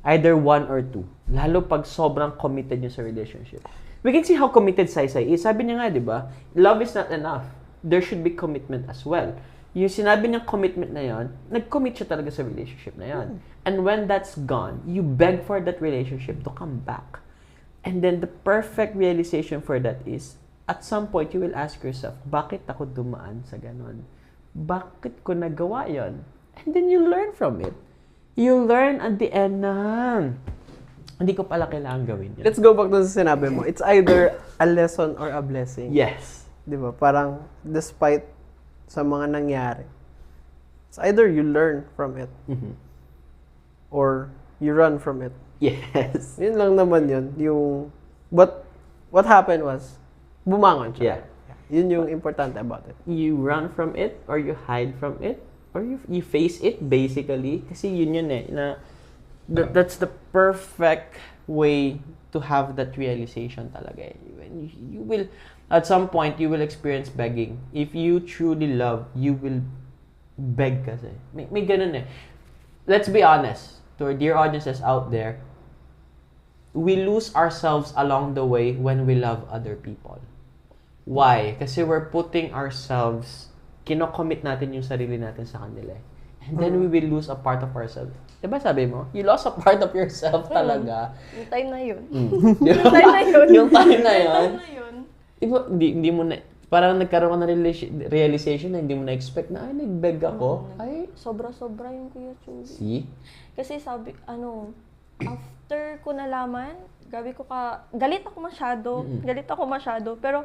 Either one or two. Lalo pag sobrang committed nyo sa relationship. We can see how committed Sai Sai is. Sabi niya nga, di ba? Love is not enough. There should be commitment as well. Yung sinabi niyang commitment na yon, nag-commit siya talaga sa relationship na yon. And when that's gone, you beg for that relationship to come back. And then the perfect realization for that is, at some point, you will ask yourself, bakit ako dumaan sa ganon? Bakit ko nagawa yon? And then you learn from it. You learn at the end na, hindi ko pala kailangan gawin yun. Let's go back to sa sinabi mo. It's either a lesson or a blessing. Yes. Di ba? Parang, despite sa mga nangyari, It's either you learn from it Mhm. or you run from it. Yes. Yun lang naman yun. But what happened was, bumangon siya. Yeah. Yun yung importante about it. You run from it or you hide from it or you face it basically kasi yun eh na that's the perfect way to have that realization talaga eh. When you will at some point you will experience begging. If you truly love, you will beg kasi. May ganun eh. Let's be honest to our dear audiences out there. We lose ourselves along the way when we love other people. Why? Kasi we're putting ourselves, kino-commit natin yung sarili natin sa kanila. And then we will lose a part of ourselves. Diba sabi mo? You lost a part of yourself talaga. Yung time na yun. Yung time na yun. Yung time na yun. Time na yun. Diba, hindi mo na, parang nagkaroon ka na realization na hindi mo na-expect na, ay, nag-beg ako. Ay, Sobra-sobra yung Kuya Chewy. see? Kasi after ko nalaman, galit ako masyado. Pero,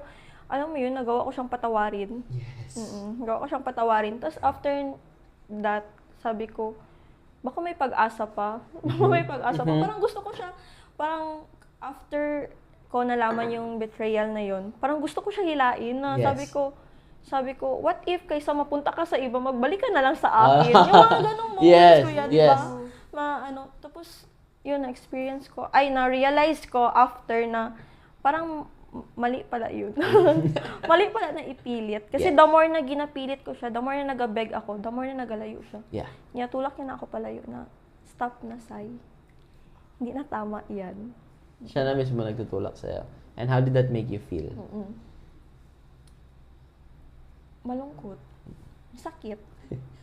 alam mo yun, nagawa ko siyang patawarin. Yes. Nagawa ko siyang patawarin. Tapos, after that, sabi ko, baka may pag-asa pa. Parang gusto ko siya, parang after ko nalaman yung betrayal na yun, parang gusto ko siya hilain na Yes. sabi ko, what if kaysa mapunta ka sa iba, magbalik ka na lang sa akin. Yung mga ganong moments Yes, ko yan, yes. diba? Tapos, yun, na-experience ko, na-realize ko after na, parang, mali pala yun. Mali pala na ipilit. Kasi Yeah. the more na ginapilit ko siya, the more na nag-beg ako, the more na nagalayo siya. Yeah. Niya, tulak niya na ako palayo na, stop na, Sai. Hindi na tama yan. Siya na mismo nagtutulak sa'yo. And how did that make you feel? Malungkot. Sakit.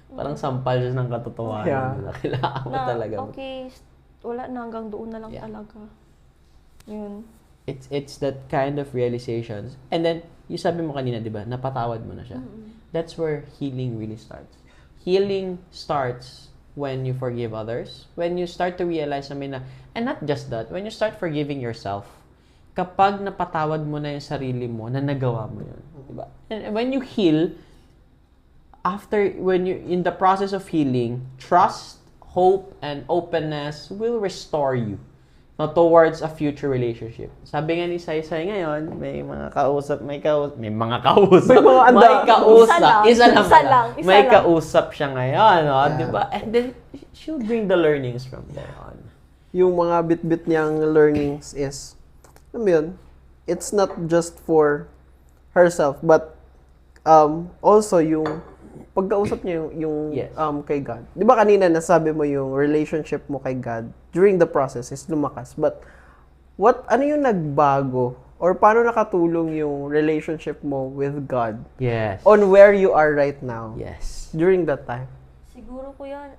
Parang sampal siya ng katotohanan. Yeah. Na kailangan mo talaga. Okay, wala na, hanggang doon na lang Yeah. talaga. Yun. It's that kind of realizations. And then, yung sabi mo kanina, di ba, napatawad mo na siya. That's where healing really starts. Healing starts when you forgive others, when you start to realize na, and not just that, when you start forgiving yourself, kapag napatawad mo na yung sarili mo, na nagawa mo yun. Diba? And when you heal, when you in the process of healing, trust, hope, and openness will restore you towards a future relationship. Sabi nga ni Saysay ngayon, may mga kausap. Isa lang. May kausap siya ngayon, no? Yeah. Diba? And then, she'll bring the learnings from there on. Yung mga bit-bit niyang learnings is, alam mo yun, it's not just for herself, but also yung pagkausap niya yung Yes. kay God. Di ba kanina nasabi mo yung relationship mo kay God during the process is lumakas. But ano yung nagbago or paano nakatulong yung relationship mo with God Yes. on where you are right now Yes. during that time? Siguro kuya,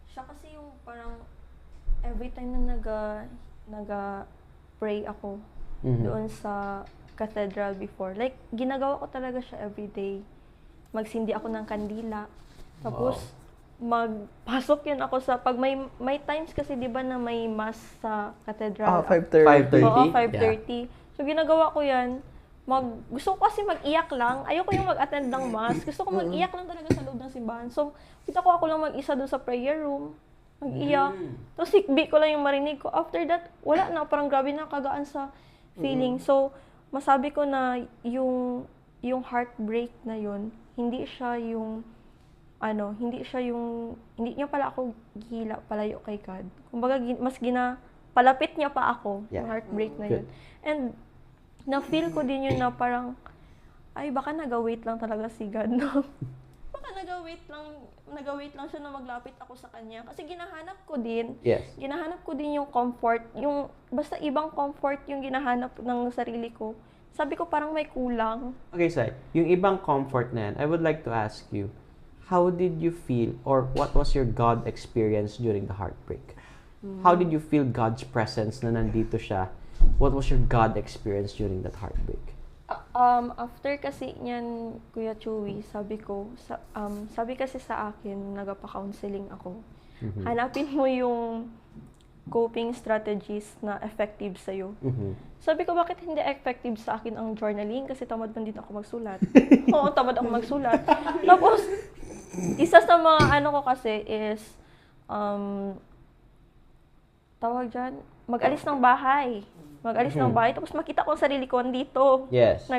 siya kasi yung parang every time na naga-pray ako doon sa cathedral before. Like, ginagawa ko talaga siya every day. Magsindi ako ng kandila. Tapos, magpasok yun ako pag may times kasi di ba na may mass sa cathedral. 5:30. 5:30. Oo, 5:30. So, ginagawa ko yan. Gusto ko kasi mag-iyak lang. Ayoko yung mag-attend ng mass. Gusto ko mag-iyak lang talaga sa loob ng simbahan. So, kita ko ako lang mag-isa doon sa prayer room. Mag-iyak. Tapos, hikbi ko lang yung marinig ko. After that, wala na. Parang grabe na kagaan sa feeling. So, masabi ko na yung heartbreak na yun, hindi niya pala ako gila palayo kay God. Kumbaga, mas palapit niya pa ako, yung heartbreak na yun. And, na-feel ko din yun na parang, ay, baka nag-wait lang talaga si God, no? Baka nag-wait lang siya na maglapit ako sa kanya. Kasi ginahanap ko din yung comfort, basta ibang comfort yung ginahanap ng sarili ko. Sabi ko parang may kulang. Okay, Sai. Yung ibang comfort na yan, I would like to ask you, how did you feel or what was your God experience during the heartbreak? How did you feel God's presence na nandito siya? What was your God experience during that heartbreak? After kasi niyan, Kuya Chewy, sabi kasi sa akin, nagpa-counseling ako. Hanapin mo yung coping strategies na effective sa'yo. Sabi ko, bakit hindi effective sa akin ang journaling? Kasi tamad man din ako magsulat. Oo, tamad ako magsulat. Tapos, isa sa mga ano ko kasi is, tawag dyan, mag-alis ng bahay. Mag-alis ng bahay, tapos makita ko ang sarili ko andito. Yes.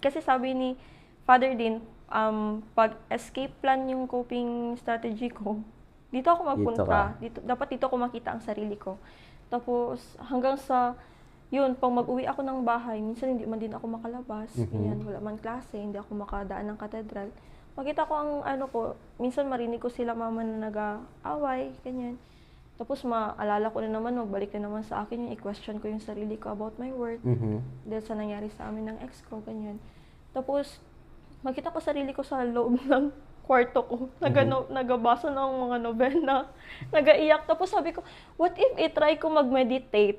Kasi sabi ni Father Dean, pag escape plan yung coping strategy ko, dito ako magpunta. Dapat dito ko makita ang sarili ko. Tapos hanggang sa, yun, pag mag-uwi ako ng bahay, minsan hindi man din ako makalabas. Ganyan, wala man klase, hindi ako makadaan ng katedral. Makita ko ang ano ko, minsan marinig ko sila mama na nag-aaway, ganyan. Tapos maalala ko na naman, magbalik na naman sa akin yung i-question ko yung sarili ko about my work. Dahil sa nangyari sa amin ng ex ko, ganyan. Tapos, makita ko sarili ko sa loob ng kwarto ko. Nagabasa ng mga nobela. Nagaiyak. Tapos sabi ko, what if i-try ko mag-meditate?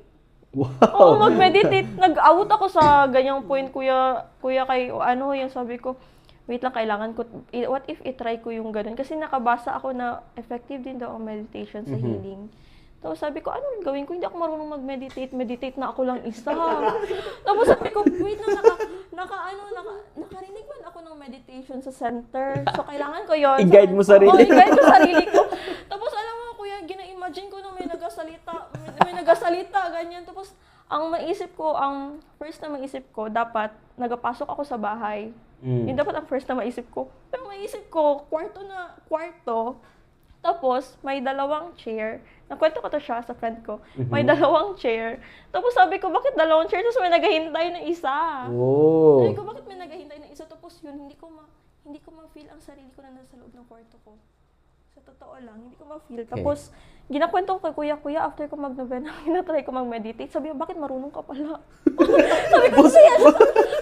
Wow! Oo, mag-meditate. Nag-out ako sa ganyang point, kuya kay, ano, yung sabi ko, wait lang, kailangan ko, what if i-try ko yung ganun? Kasi nakabasa ako na effective din daw ang meditation sa healing. Tapos sabi ko, ano gawin ko? Hindi ako marunong mag-meditate. Meditate na ako lang isa. Tapos sabi ko, wait lang, nakarinig man ako ng meditation sa center. So, kailangan ko yon. I-guide mo sarili. Oo, i-guide ko sarili ko. Tapos alam mo, kuya, gina-imagine ko na may nagasalita, ganyan. Tapos, ang first na maisip ko, dapat nagapasok ako sa bahay. Yun dapat ang first na maisip ko. Pero maisip ko, kwarto. Tapos, may dalawang chair. Nakwento ko to siya sa friend ko. May dalawang chair. Tapos sabi ko, bakit dalawang chair? Tapos may naghahintay na isa. Oh. Sabi ko, bakit may naghahintay na isa? Tapos yun, hindi ko ma-feel ang sarili ko na nasa loob ng kwarto ko. Sa totoo lang, hindi ko ma-feel. Tapos, ginakwento ko kay kuya, after ko mag-novena, ginatry ko mag-meditate. Sabi ko, bakit marunong ka pala? Sabi ko,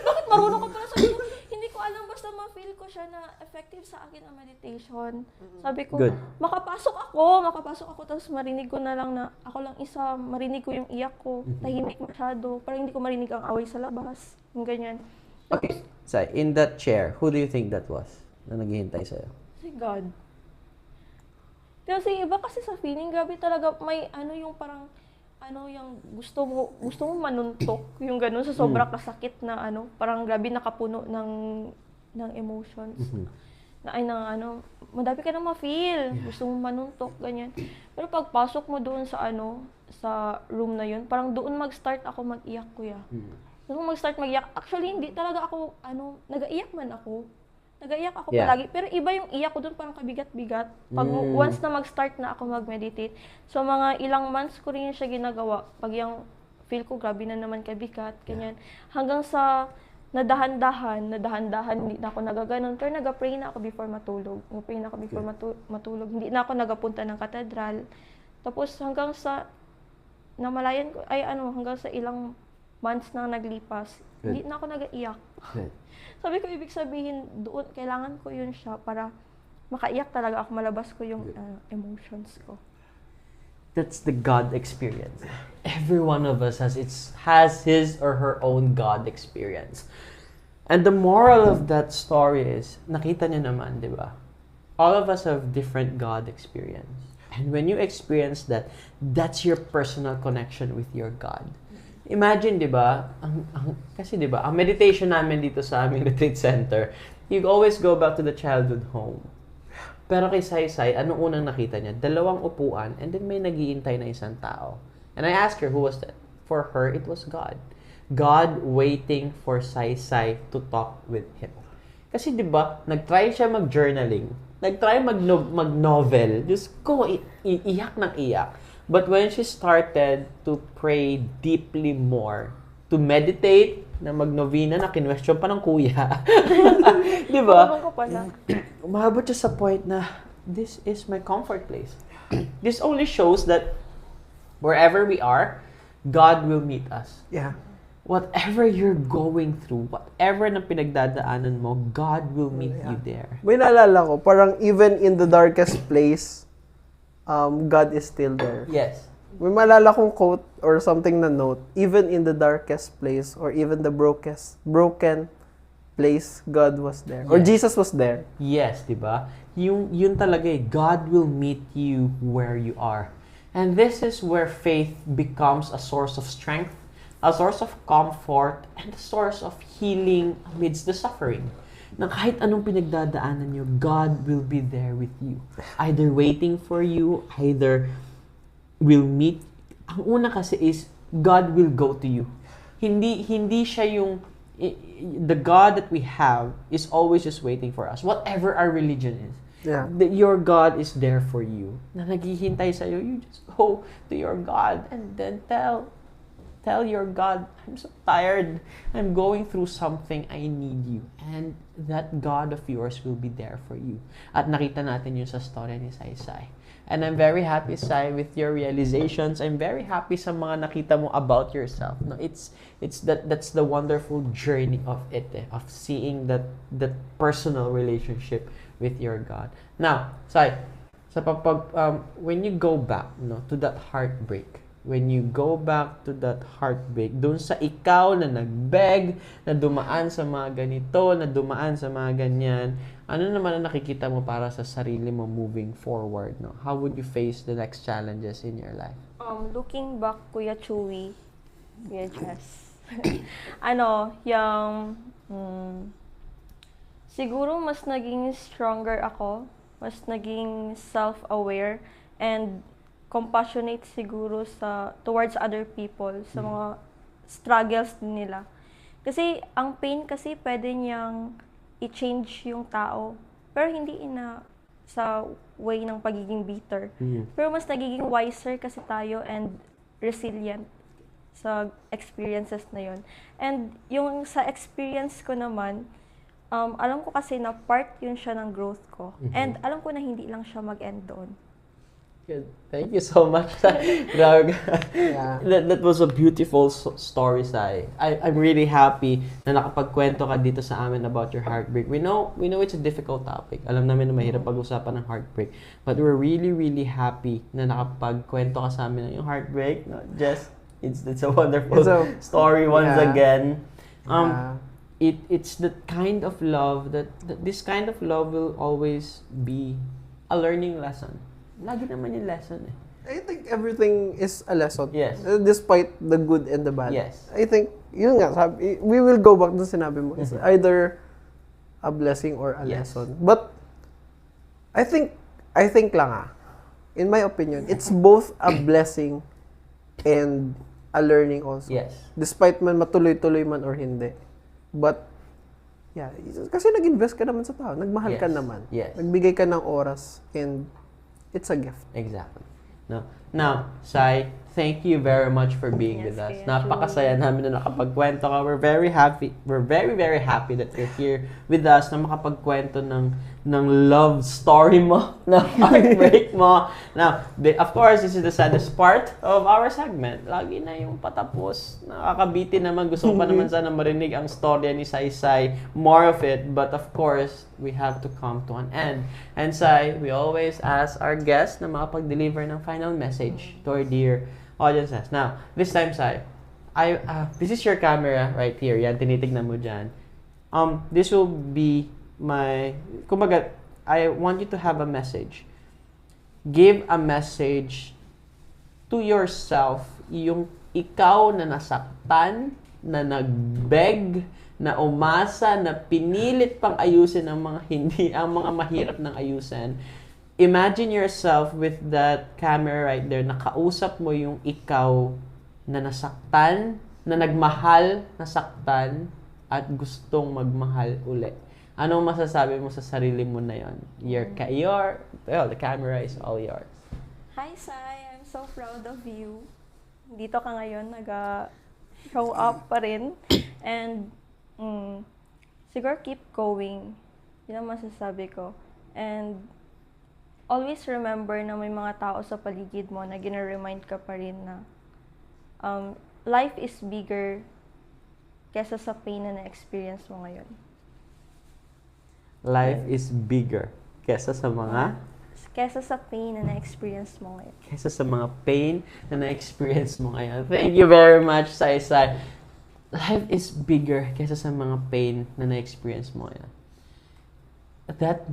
bakit marunong ka pala? Sabi ko, hindi ko alam, basta ma-feel ko siya na effective sa akin ang meditation. Sabi ko, makapasok ako, tapos marinig ko na lang na ako lang isa, marinig ko yung iyak ko, tahimik masyado, parang hindi ko marinig ang away sa labas, yung ganyan. Okay, so in that chair, who do you think that was na naghihintay sa'yo? Si God. Kasi iba kasi sa feeling, grabe talaga, may ano yung parang, ano yung gusto mo manuntok, yung ganun sa sobrang kasakit na ano, parang grabe nakapuno ng emotions. Madami ka na ma-feel, gusto mo manuntok, ganyan. Pero pagpasok mo doon sa sa room na yun, parang doon mag-start ako mag-iyak, kuya. Doon mag-start mag-iyak. Actually, hindi talaga ako, nag-iyak man ako. Nag-iyak ako palagi. Pero iba yung iyak ko doon, parang kabigat-bigat. Pag once na mag-start na ako mag-meditate, so mga ilang months ko rin siya ginagawa. Pag yung feel ko, grabe na naman kabigat, ganyan. Hanggang sa nadahan-dahan, hindi na ako nagaganon. Pero nag-pray na ako before matulog. Nag-pray na ako before matulog. Hindi na ako nagapunta ng katedral. Tapos hanggang sa, namalayan ko, hanggang sa ilang months na naglipas, hindi na ako nag-iyak. Sabi ko, ibig sabihin, doon, kailangan ko yun siya para makaiyak talaga ako, malabas ko yung emotions ko. That's the God experience. Every one of us has his or her own God experience. And the moral of that story is, nakita niyo naman, di ba? All of us have different God experience. And when you experience that, that's your personal connection with your God. Imagine, di ba, kasi di ba, ang meditation namin dito sa aming retreat center, you always go back to the childhood home. Pero kay Sai, anong unang nakita niya? 2 upuan, and then may naghihintay na isang tao. And I asked her, who was that? For her, it was God. God waiting for Sai to talk with him. Kasi di ba, nag-try siya mag-journaling, nag-try mag-novel, Diyos ko, iyak ng iyak. But when she started to pray deeply more, to meditate, na mag-novena, na kinwestiyon pa ng kuya. Di ba? Umabot siya sa point na, this is my comfort place. This only shows that wherever we are, God will meet us. Yeah. Whatever you're going through, whatever na pinagdadaanan mo, God will meet you there. May naalala ko, parang even in the darkest place, God is still there. Yes. May maalala kong quote or something na note, even in the darkest place or even the broken place, God was there. Or Jesus was there. Yes, di ba? Yun talaga God will meet you where you are. And this is where faith becomes a source of strength, a source of comfort, and a source of healing amidst the suffering. na kahit anong pinagdadaanan nyo, God will be there with you. Either waiting for you, either will meet. Ang una kasi is, God will go to you. Hindi siya yung, the God that we have is always just waiting for us. Whatever our religion is. Yeah. Your God is there for you. Na naghihintay sa'yo, you just go to your God and then tell your God, I'm so tired. I'm going through something. I need you. And that God of yours will be there for you. At nakita natin yun sa story ni Saysay. And I'm very happy, Sai, with your realizations. I'm very happy sa mga nakita mo about yourself. No, that's the wonderful journey of it, of seeing that personal relationship with your God. Now, Sai, when you go back, to that heartbreak, dun sa ikaw na nagbeg, na dumaan sa mga ganito, na dumaan sa mga ganyan, ano naman ang nakikita mo para sa sarili mo moving forward? No? How would you face the next challenges in your life? Looking back, Kuya Chewy, Kuya Jess, siguro mas naging stronger ako, mas naging self-aware, and compassionate siguro towards other people, sa mga struggles din nila. Kasi ang pain kasi pwede niyang i-change yung tao, pero hindi sa way ng pagiging bitter. Pero mas nagiging wiser kasi tayo and resilient sa experiences na yun. And yung sa experience ko naman, alam ko kasi na part yun siya ng growth ko. And alam ko na hindi lang siya mag-end doon. Good. Thank you so much. Grabe. Yeah. That was a beautiful story, Sai. I'm really happy na nakapagkwento ka dito sa amin about your heartbreak. We know it's a difficult topic. Alam namin na mahirap pag-usapan ng heartbreak. But we're really, really happy na nakapagkwento ka sa amin ng yung heartbreak. Not just, it's a wonderful story once again. It's the kind of love that this kind of love will always be a learning lesson. Lagi naman yung lesson eh. I think everything is a lesson. Yes. Despite the good and the bad. Yes. I think, yun nga, we will go back to sinabi mo. It's either a blessing or a lesson. But, I think lang in my opinion, it's both a blessing and a learning also. Yes. Despite man matuloy-tuloy man or hindi. But, yeah, kasi nag-invest ka naman sa tao. Nagmahal ka naman. Yes. Nagbigay ka ng oras and it's a gift. Exactly. No. Now, Sai, thank you very much for being with us. Napakasaya namin na nakapagkwento ka. We're very happy. We're very, very happy that you're here with us na makapagkwento ng love story mo, ng heartbreak mo. Now, of course, this is the saddest part of our segment. Lagi na yung patapos. Nakakabitin naman. Gusto ko pa naman sana marinig ang storya ni Saysay. More of it. But of course, we have to come to an end. And Sai, we always ask our guests na makapag-deliver ng final message to our dear audiences. Now, this time, Sai, this is your camera right here. Yan, tinitignan mo dyan. This will be kumbaga, I want you to have a message. Give a message to yourself, yung ikaw na nasaktan, na nagbeg, na umasa, na pinilit pang ayusin ang mga mahirap ng ayusin. Imagine yourself with that camera right there, nakausap mo yung ikaw na nasaktan, na nagmahal, nasaktan, at gustong magmahal uli. Anong masasabi mo sa sarili mo na yon? The camera is all yours. Hi, Sai. I'm so proud of you. Dito ka ngayon, nag-show up pa rin. And, siguro keep going. Yun ang masasabi ko. And, always remember na may mga tao sa paligid mo na gina-remind ka pa rin na life is bigger kesa sa pain na na-experience mo ngayon. Life is bigger kesa sa pain na na-experience mo ngayon. Kesa sa mga pain na na-experience mo ngayon. Thank you very much, Saysay. Life is bigger kesa sa mga pain na na-experience mo ngayon. That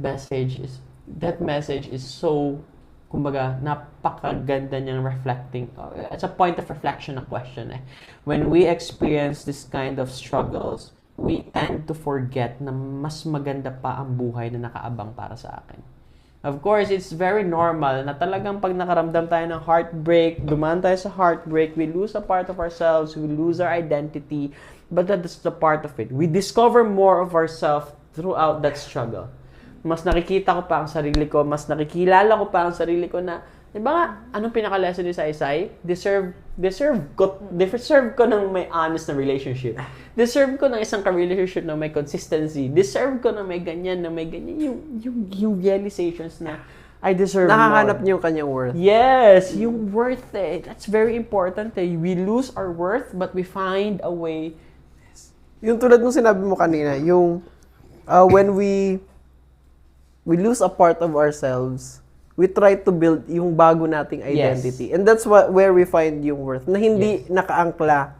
message is so, kumbaga, napakaganda niyang reflecting. It's a point of reflection na question eh. When we experience this kind of struggles, we tend to forget na mas maganda pa ang buhay na nakaabang para sa akin. Of course, it's very normal na talagang pag nakaramdam tayo ng heartbreak, dumaan tayo sa heartbreak, we lose a part of ourselves, we lose our identity, but that's the part of it. We discover more of ourselves throughout that struggle. Mas nakikita ko pa ang sarili ko, mas nakikilala ko pa ang sarili ko na, di ba nga, anong pinaka-lesson ni Saysay? Deserve ko ng may honest na relationship. Deserve ko ng isang ka-relationship na may consistency. Deserve ko na may ganyan, yung realizations na I deserve Nakahanap more. niyo yung kanyang worth. Yes, yung worth eh. That's very important eh. We lose our worth but we find a way. Yung tulad nung sinabi mo kanina, yung when we lose a part of ourselves, we try to build yung bago nating identity. Yes. And that's where we find yung worth. Na hindi nakaangkla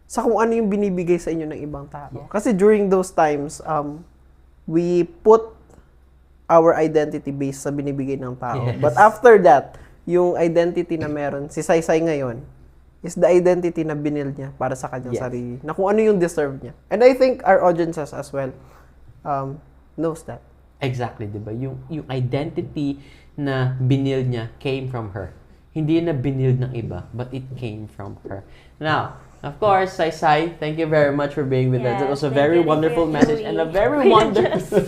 sa kung ano yung binibigay sa inyo ng ibang tao. Yeah. Kasi during those times, we put our identity based sa binibigay ng tao. Yes. But after that, yung identity na meron, si Saysay ngayon, is the identity na binild niya para sa kanyang Yes. sarili. Na kung ano yung deserve niya. And I think our audiences as well knows that. Exactly, di ba? Yung identity na binild niya came from her. Hindi na binild ng iba, but it came from her. Now, of course, Saysay, thank you very much for being with us. It was a Yes, very thank you, wonderful message and a very Kuya wonderful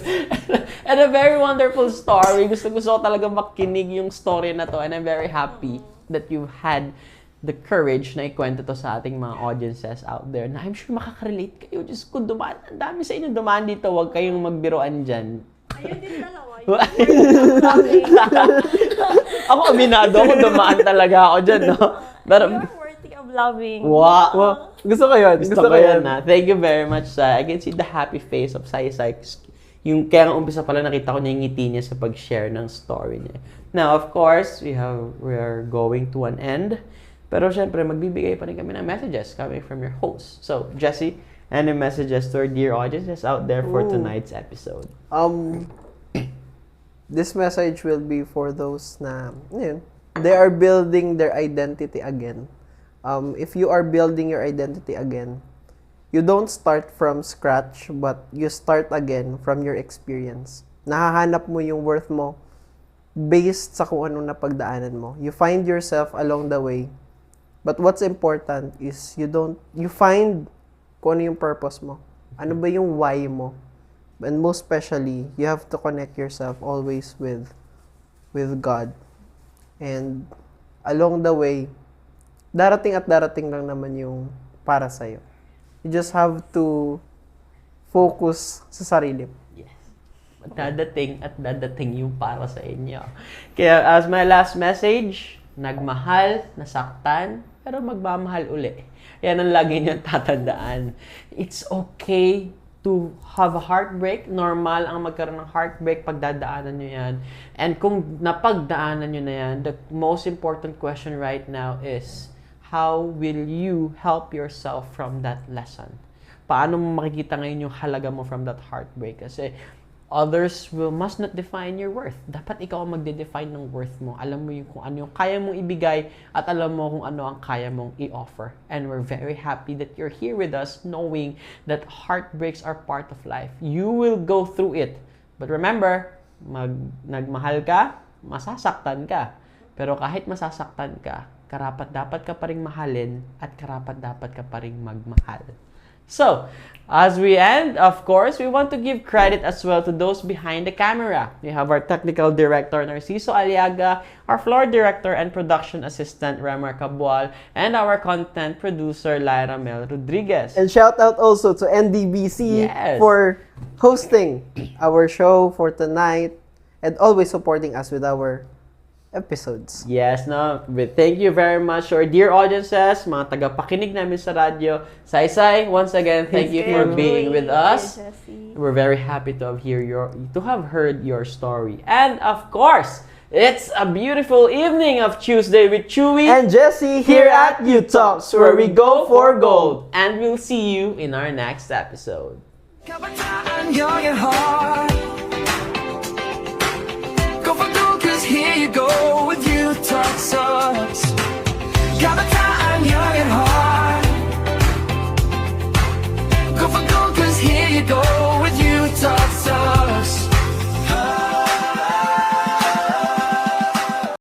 and a very wonderful story. Gusto ko talaga makinig yung story na to, and I'm very happy that you had the courage na ikwento to sa ating mga audiences out there na I'm sure makaka-relate kayo. Diyos ko, dumaan. Ang dami sa inyo dumaan dito. Huwag kayong magbiroan dyan. Ayun din dalawa. Ako, aminado ako, dumaan talaga ako dyan, no? Pero, You're worthy of loving. wow! Wow. Gusto ko yun. Gusto ko yan, na. Thank you very much, Sai. I can see the happy face of Saysay. Yung kaya nga umpisa pala nakita ko niya yung ngiti niya sa pag-share ng story niya. Now, of course, we are going to an end. Pero syempre, magbibigay pa rin kami ng messages coming from your host. So, Jessie, any messages to our dear audiences out there for tonight's episode? This message will be for those na, yun, they are building their identity again. If you are building your identity again, you don't start from scratch, but you start again from your experience. Nahahanap mo yung worth mo based sa kung anong napagdaanan mo. You find yourself along the way. But what's important is you find kung ano yung purpose mo. Ano ba yung why mo? And most especially, you have to connect yourself always with God. And along the way, darating at darating lang naman yung para sa'yo. You just have to focus sa sarili mo. Yes. Dadating at dadating yung para sa inyo. Kaya as my last message, nagmahal, nasaktan, pero magmamahal uli. Yan ang lagi niyong tatandaan. It's okay to have a heartbreak. Normal ang magkaroon ng heartbreak pag dadaanan nyo yan. And kung napagdaanan nyo na yan, the most important question right now is, how will you help yourself from that lesson? Paano mo makikita ngayon yung halaga mo from that heartbreak? Kasi others must not define your worth. Dapat ikaw ang magde-define ng worth mo. Alam mo yung kung ano yung kaya mong ibigay at alam mo kung ano ang kaya mong i-offer. And we're very happy that you're here with us knowing that heartbreaks are part of life. You will go through it. But remember, nagmahal ka, masasaktan ka. Pero kahit masasaktan ka, karapat-dapat ka pa ring mahalin at karapat-dapat ka pa ring magmahal. So, as we end, of course, we want to give credit as well to those behind the camera. We have our technical director, Narciso Aliaga, our floor director and production assistant, Remar Cabual, and our content producer, Lyra Mel Rodriguez. And shout out also to NDBC for hosting our show for tonight and always supporting us with our episodes. Yes, no. Thank you very much to our dear audiences, mga tagapakinig namin sa radyo. Saysay, once again, thank you for being with us. We're very happy to have heard your story. And of course, it's a beautiful evening of Tuesday with Chewy And Jessie here at U Talks, where we go for gold. And we'll see you in our next episode. Kabataan, you're your heart. Go for gold, 'cause here you go with you talk sucks. Kabataan.